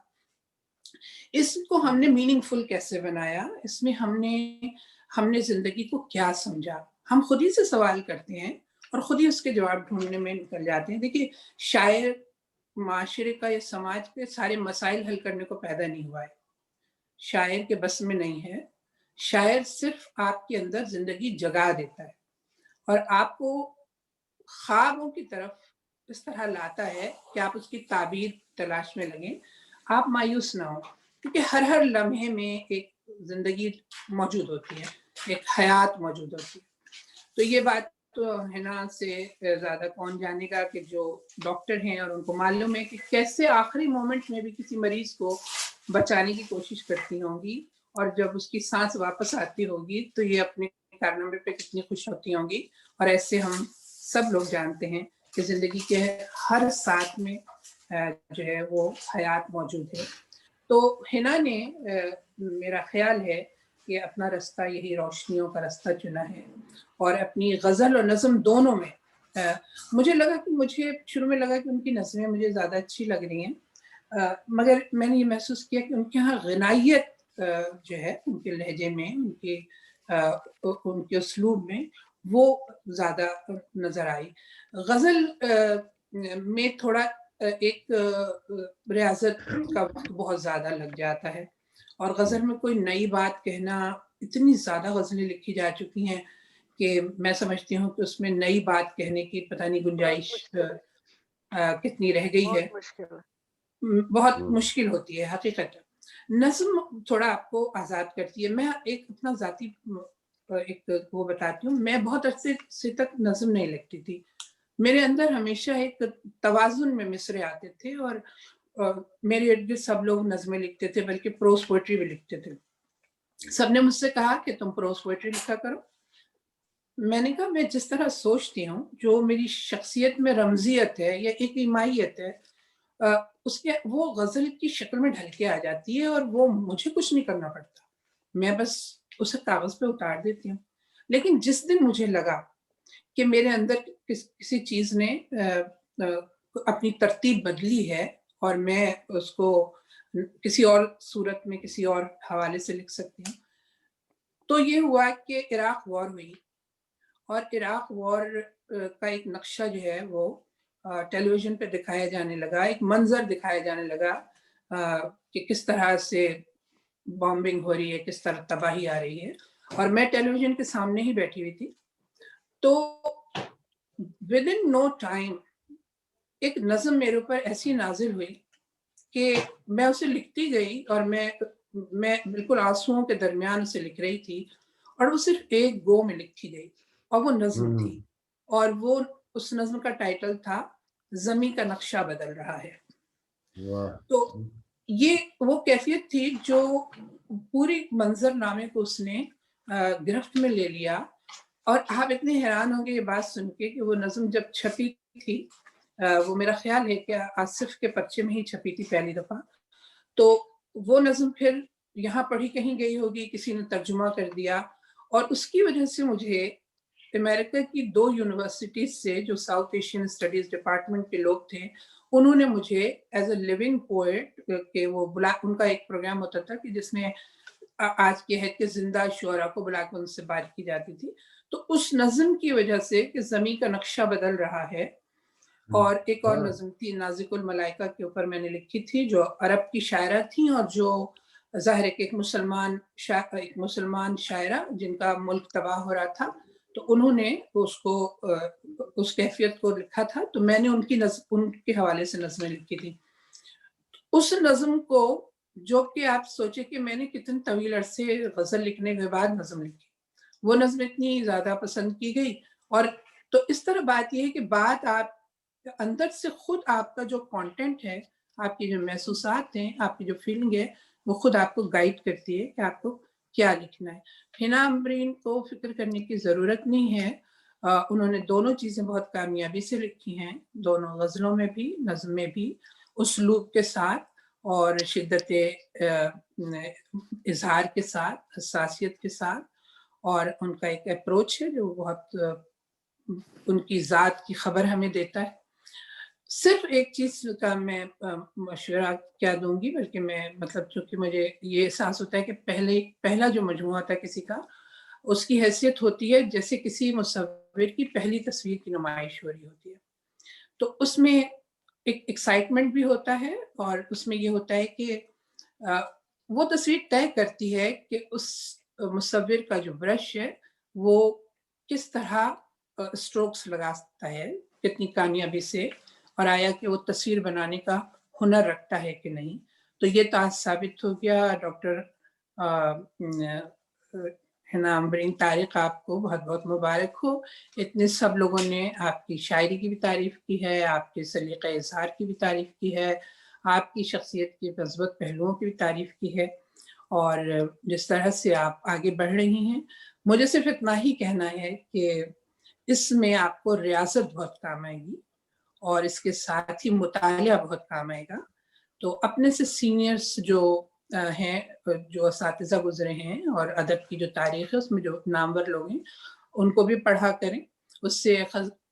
اس کو ہم نے میننگ فل کیسے بنایا، اس میں ہم نے زندگی کو کیا سمجھا. ہم خود ہی سے سوال کرتے ہیں اور خود ہی اس کے جواب ڈھونڈنے میں نکل جاتے ہیں. دیکھیے، شاعر معاشرے کا یا سماج کے سارے مسائل حل کرنے کو پیدا نہیں ہوا ہے، شاعر کے بس میں نہیں ہے. شاعر صرف آپ کے اندر زندگی جگا دیتا ہے اور آپ کو خوابوں کی طرف اس طرح لاتا ہے کہ آپ اس کی تعبیر تلاش میں لگیں. آپ مایوس نہ ہوں، کیونکہ ہر لمحے میں ایک زندگی موجود ہوتی ہے، ایک حیات موجود ہوتی ہے. تو یہ بات تو حنا سے زیادہ کون جانے گا کہ جو ڈاکٹر ہیں اور ان کو معلوم ہے کہ کیسے آخری مومنٹ میں بھی کسی مریض کو بچانے کی کوشش کرتی ہوں گی، اور جب اس کی سانس واپس آتی ہوگی تو یہ اپنے کارنامے پہ کتنی خوش ہوتی ہوں گی. اور ایسے ہم سب لوگ جانتے ہیں کہ زندگی کے ہر ساتھ میں جو ہے وہ حیات موجود ہے. تو حنا نے میرا خیال ہے کہ اپنا راستہ یہی روشنیوں کا راستہ چنا ہے، اور اپنی غزل اور نظم دونوں میں مجھے لگا کہ مجھے شروع میں لگا کہ ان کی نظمیں مجھے زیادہ اچھی لگ رہی ہیں، مگر میں نے یہ محسوس کیا کہ ان کے ہاں غنائیت جو ہے ان کے لہجے میں، ان کے اسلوب میں وہ زیادہ نظر آئی۔ غزل میں تھوڑا ایک ریاضت کا وقت بہت زیادہ لگ جاتا ہے، اور غزل میں کوئی نئی بات کہنا، اتنی زیادہ غزلیں لکھی جا چکی ہیں کہ میں سمجھتی ہوں کہ اس میں نئی بات کہنے کی پتہ نہیں گنجائش کتنی رہ گئی ہے، بہت مشکل ہوتی ہے حقیقت۔ نظم تھوڑا آپ کو آزاد کرتی ہے۔ میں ایک اپنا ذاتی ایک وہ بتاتی ہوں، میں بہت عرصے سے تک نظم نہیں لکھتی تھی، میرے اندر ہمیشہ ایک توازن میں مصرے آتے تھے، اور میرے ارد گرد سب لوگ نظمیں لکھتے تھے، بلکہ پروز پوئٹری بھی لکھتے تھے۔ سب نے مجھ سے کہا کہ تم پروز پوئٹری لکھا کرو۔ میں نے کہا میں جس طرح سوچتی ہوں، جو میری شخصیت میں رمزیت ہے یا ایک ایمائیت ہے، اس کے وہ غزل کی شکل میں ڈھل کے آ جاتی ہے، اور وہ مجھے کچھ نہیں کرنا پڑتا، میں بس اسے کاغذ پہ اتار دیتی ہوں۔ لیکن جس دن مجھے لگا کہ میرے اندر کسی چیز نے اپنی ترتیب بدلی ہے اور میں اس کو کسی اور صورت میں کسی اور حوالے سے لکھ سکتی ہوں، تو یہ ہوا کہ عراق وار ہوئی، اور عراق وار کا ایک نقشہ جو ہے وہ ٹیلی ویژن پہ دکھایا جانے لگا، ایک منظر دکھایا جانے لگا کہ کس طرح سے بامبنگ ہو رہی ہے، کس طرح تباہی آ رہی ہے، اور میں ٹیلی ویژن کے سامنے ہی بیٹھی ہوئی تھی۔ تو within no time ایک نظم میرے اوپر ایسی نازل ہوئی کہ میں اسے لکھتی گئی، اور میں بالکل آنسوؤں کے درمیان اسے لکھ رہی تھی، اور وہ صرف ایک گو میں لکھی گئی، اور وہ نظم تھی، اور وہ اس نظم کا ٹائٹل تھا زمیں کا نقشہ بدل رہا ہے۔ تو یہ وہ کیفیت تھی جو پوری منظر نامے کو اس نے گرفت میں لے لیا، اور آپ اتنے حیران ہوں گے یہ بات سن کے کہ وہ نظم جب چھپی تھی، وہ میرا خیال ہے کہ آصف کے پرچے میں ہی چھپی تھی پہلی دفعہ، تو وہ نظم پھر یہاں پڑھی کہیں گئی ہوگی، کسی نے ترجمہ کر دیا، اور اس کی وجہ سے مجھے امریکہ کی 2 یونیورسٹیز سے جو ساؤتھ ایشین اسٹڈیز ڈپارٹمنٹ کے لوگ تھے، انہوں نے مجھے ایز اے لیونگ پوئٹ، کہ وہ ان کا ایک پروگرام ہوتا تھا کہ جس میں آج کے عہد کے زندہ شعراء کو بلا کے ان سے بات کی جاتی تھی، تو اس نظم کی وجہ سے کہ زمیں کا نقشہ بدل رہا ہے، اور ایک اور نظم تھی نازک الملائکہ کے اوپر میں نے لکھی تھی، جو عرب کی شاعرہ تھیں، اور جو ظاہر ہے کہ ایک مسلمان شاعرہ جن کا ملک تباہ ہو رہا تھا، تو انہوں نے اس کیفیت کو لکھا تھا، تو میں نے ان کے حوالے سے نظمیں لکھی تھی۔ اس نظم کو، جو کہ آپ سوچے کہ میں نے کتنے طویل عرصے غزل لکھنے کے بعد نظم لکھی، وہ نظم اتنی زیادہ پسند کی گئی، اور تو اس طرح بات یہ ہے کہ بات آپ اندر سے خود آپ کا جو کانٹینٹ ہے، آپ کی جو محسوسات ہیں، آپ کی جو فیلنگ ہے، وہ خود آپ کو گائیڈ کرتی ہے کہ آپ کو کیا لکھنا ہے۔ حنا عمرین کو فکر کرنے کی ضرورت نہیں ہے، انہوں نے دونوں چیزیں بہت کامیابی سے لکھی ہیں، دونوں غزلوں میں بھی، نظم میں بھی، اسلوب کے ساتھ اور شدت اظہار کے ساتھ، حساسیت کے ساتھ، اور ان کا ایک اپروچ ہے جو بہت ان کی ذات کی خبر ہمیں دیتا ہے۔ صرف ایک چیز کا میں مشورہ کیا دوں گی، بلکہ میں مطلب چونکہ مجھے یہ احساس ہوتا ہے کہ پہلا جو مجموعہ تھا کسی کا، اس کی حیثیت ہوتی ہے جیسے کسی مصور کی پہلی تصویر کی نمائش ہو رہی ہوتی ہے، تو اس میں ایک ایکسائٹمنٹ بھی ہوتا ہے، اور اس میں یہ ہوتا ہے کہ وہ تصویر طے کرتی ہے کہ اس مصور کا جو برش ہے وہ کس طرح اسٹروکس لگاتا ہے، کتنی کامیابی سے، اور آیا کہ وہ تصویر بنانے کا ہنر رکھتا ہے کہ نہیں۔ تو یہ تو آج ثابت ہو گیا۔ ڈاکٹر حنا عمرین طارق، آپ کو بہت بہت مبارک ہو، اتنے سب لوگوں نے آپ کی شاعری کی بھی تعریف کی ہے، آپ کے سلیقہ اظہار کی بھی تعریف کی ہے، آپ کی شخصیت کی مثبت پہلوؤں کی بھی تعریف کی ہے، اور جس طرح سے آپ آگے بڑھ رہی ہیں، مجھے صرف اتنا ہی کہنا ہے کہ اس میں آپ کو ریاضت بہت کام آئے گی، اور اس کے ساتھ ہی مطالعہ بہت کام آئے گا۔ تو اپنے سے سینئرز جو ہیں جو اساتذہ گزرے ہیں اور ادب کی جو تاریخ ہے اس میں جو نامور لوگ ہیں ان کو بھی پڑھا کریں، اس سے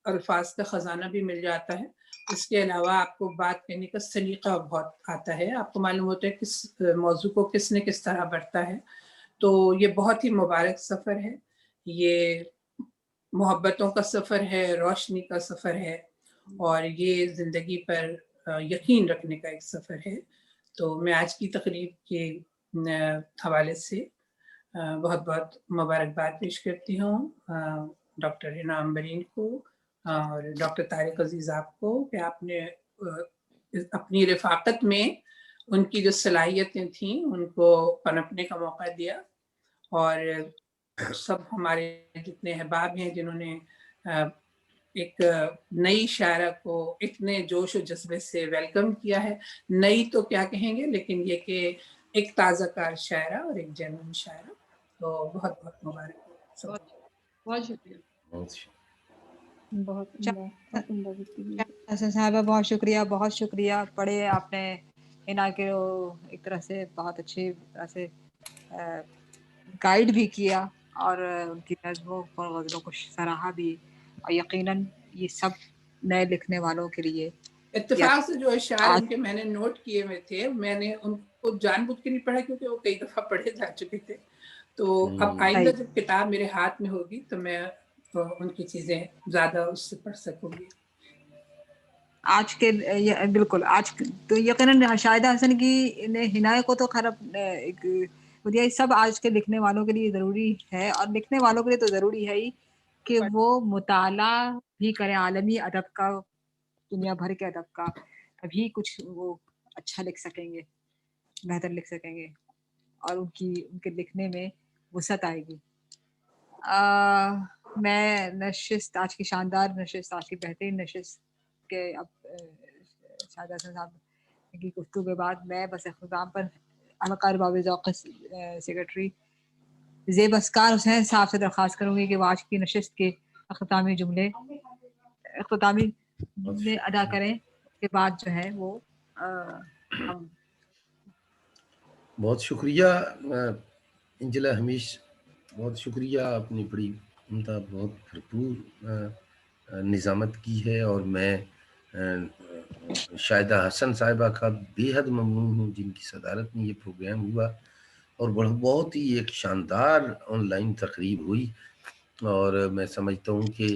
الفاظ کا خزانہ بھی مل جاتا ہے. اس کے علاوہ آپ کو بات کرنے کا سلیقہ بہت آتا ہے، آپ کو معلوم ہوتا ہے کس موضوع کو کس نے کس طرح بڑھتا ہے. تو یہ بہت ہی مبارک سفر ہے، یہ محبتوں کا سفر ہے، روشنی کا سفر ہے، اور یہ زندگی پر یقین رکھنے کا ایک سفر ہے. تو میں آج کی تقریب کے حوالے سے بہت بہت مبارکباد پیش کرتی ہوں ڈاکٹر حنا عمبرین کو اور ڈاکٹر طارق عزیز آپ کو کہ آپ نے اپنی رفاقت میں ان کی جو صلاحیتیں تھیں ان کو پنپنے کا موقع دیا. اور سب ہمارے جتنے احباب ہیں جنہوں نے ایک نئی شاعرہ کو اتنے جوش و جذبے سے ویلکم کیا ہے، نئی تو کیا کہیں گے لیکن یہ کہ ایک تازہ کار شاعرہ اور ایک جنون شاعرہ. تو بہت بہت مبارک. بہت شکریہ. بہت عمدہ گفتگو. حسن صاحبہ بہت شکریہ، بہت شکریہ. پڑھے آپ نے حنا کے ایک طرح سے بہت اچھی طرح سے گائیڈ بھی کیا اور ان کی نظموں اور غزلوں کو سراہا بھی، اور یقیناً یہ سب نئے لکھنے والوں کے لیے اتفاق سے جو اشعار ان کے میں نے نوٹ کیے ہوئے تھے میں نے ان کو جان بوجھ کے نہیں پڑھا کیونکہ وہ کئی دفعہ پڑھے جا چکے تھے. تو اب آئندہ جب کتاب میرے ہاتھ میں ہوگی تو میں ان کی چیزیں زیادہ اس سے پڑھ سکوں گی. آج کے بالکل آج تو یقیناً شاہدہ حسن کی حنا کو تو خراب یہ سب آج کے لکھنے والوں کے لیے ضروری ہے، اور لکھنے والوں کے لیے تو ضروری ہے ہی کہ وہ مطالعہ بھی کریں عالمی ادب کا، دنیا بھر کے ادب کا، تبھی کچھ وہ اچھا لکھ سکیں گے، بہتر لکھ سکیں گے اور ان کے لکھنے میں وسعت آئے گی. میں نشست، آج کی شاندار نشست، آج کی بہترین نشست کے اب شاہدہ حسن صاحب کی گفتگو کے بعد میں بس اختتام پر حلقہ ارباب ذوق سیکرٹری زیب اسکار حسین صاحب سے درخواست کروں گی کہ وہ آج کی نشست کے اختتامی جملے ادا کریں. اس کے بعد جو ہے وہ ہم بہت شکریہ انجلا ہمیش، بہت شکریہ. آپ نے بڑی عمدہ بہت بھرپور نظامت کی ہے، اور میں شاہدہ حسن صاحبہ کا بے حد ممنون ہوں جن کی صدارت میں یہ پروگرام ہوا اور بہت ہی ایک شاندار آن لائن تقریب ہوئی. اور میں سمجھتا ہوں کہ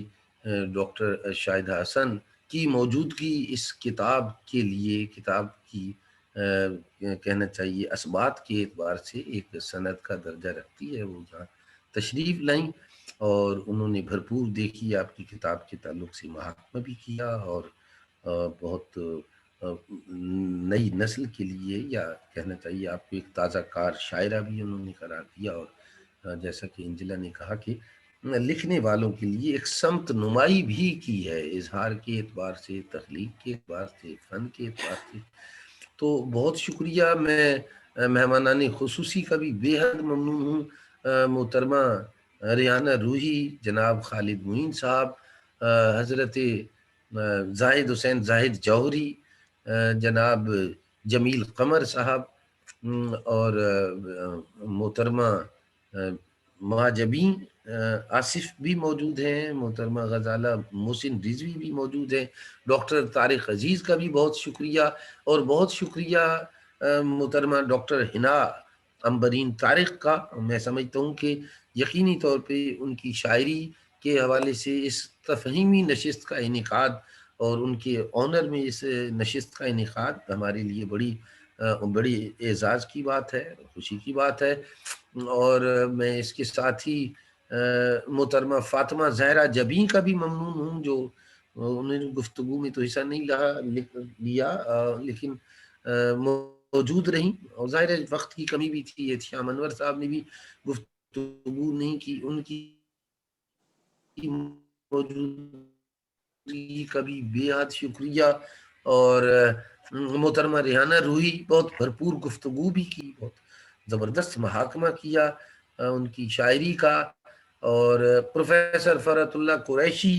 ڈاکٹر شاہدہ حسن کی موجودگی اس کتاب کے لیے، کتاب کی کہنا چاہیے اسبات کے اعتبار سے ایک سند کا درجہ رکھتی ہے. وہ جہاں تشریف لائیں اور انہوں نے بھرپور دیکھی آپ کی کتاب کے تعلق سے محاکمہ بھی کیا، اور بہت نئی نسل کے لیے، یا کہنا چاہیے آپ کو ایک تازہ کار شاعرہ بھی انہوں نے قرار دیا. اور جیسا کہ انجلا نے کہا کہ لکھنے والوں کے لیے ایک سمت نمائی بھی کی ہے، اظہار کے اعتبار سے، تخلیق کے اعتبار سے، فن کے اعتبار سے. تو بہت شکریہ. میں مہمانان خصوصی کا بھی بے حد ممنون ہوں. محترمہ ریحانہ روحی، جناب خالد معین صاحب، حضرت زاہد حسین زاہد جوہری، جناب جمیل قمر صاحب، اور محترمہ مہاجبین آصف بھی موجود ہیں، محترمہ غزالہ محسن رضوی بھی موجود ہیں. ڈاکٹر طارق عزیز کا بھی بہت شکریہ، اور بہت شکریہ محترمہ ڈاکٹر حنا عمبرین طارق کا. میں سمجھتا ہوں کہ یقینی طور پہ ان کی شاعری کے حوالے سے اس تفہیمی نشست کا انعقاد اور ان کے آنر میں اس نشست کا انعقاد ہمارے لیے بڑی اعزاز کی بات ہے، خوشی کی بات ہے. اور میں اس کے ساتھ ہی محترمہ فاطمہ زہرا جبیں کا بھی ممنون ہوں، جو انہوں نے گفتگو میں تو حصہ نہیں لیا لیکن موجود رہیں، اور ظاہر وقت کی کمی بھی تھی. احتشام انور صاحب نے بھی گفتگو نہیں کی، ان کی موجودگی کا بھی بے حد شکریہ. اور محترمہ ریحانہ روحی بہت بھرپور گفتگو بھی کی، بہت زبردست محاکمہ کیا ان کی شاعری کا. اور پروفیسر فرحت اللہ قریشی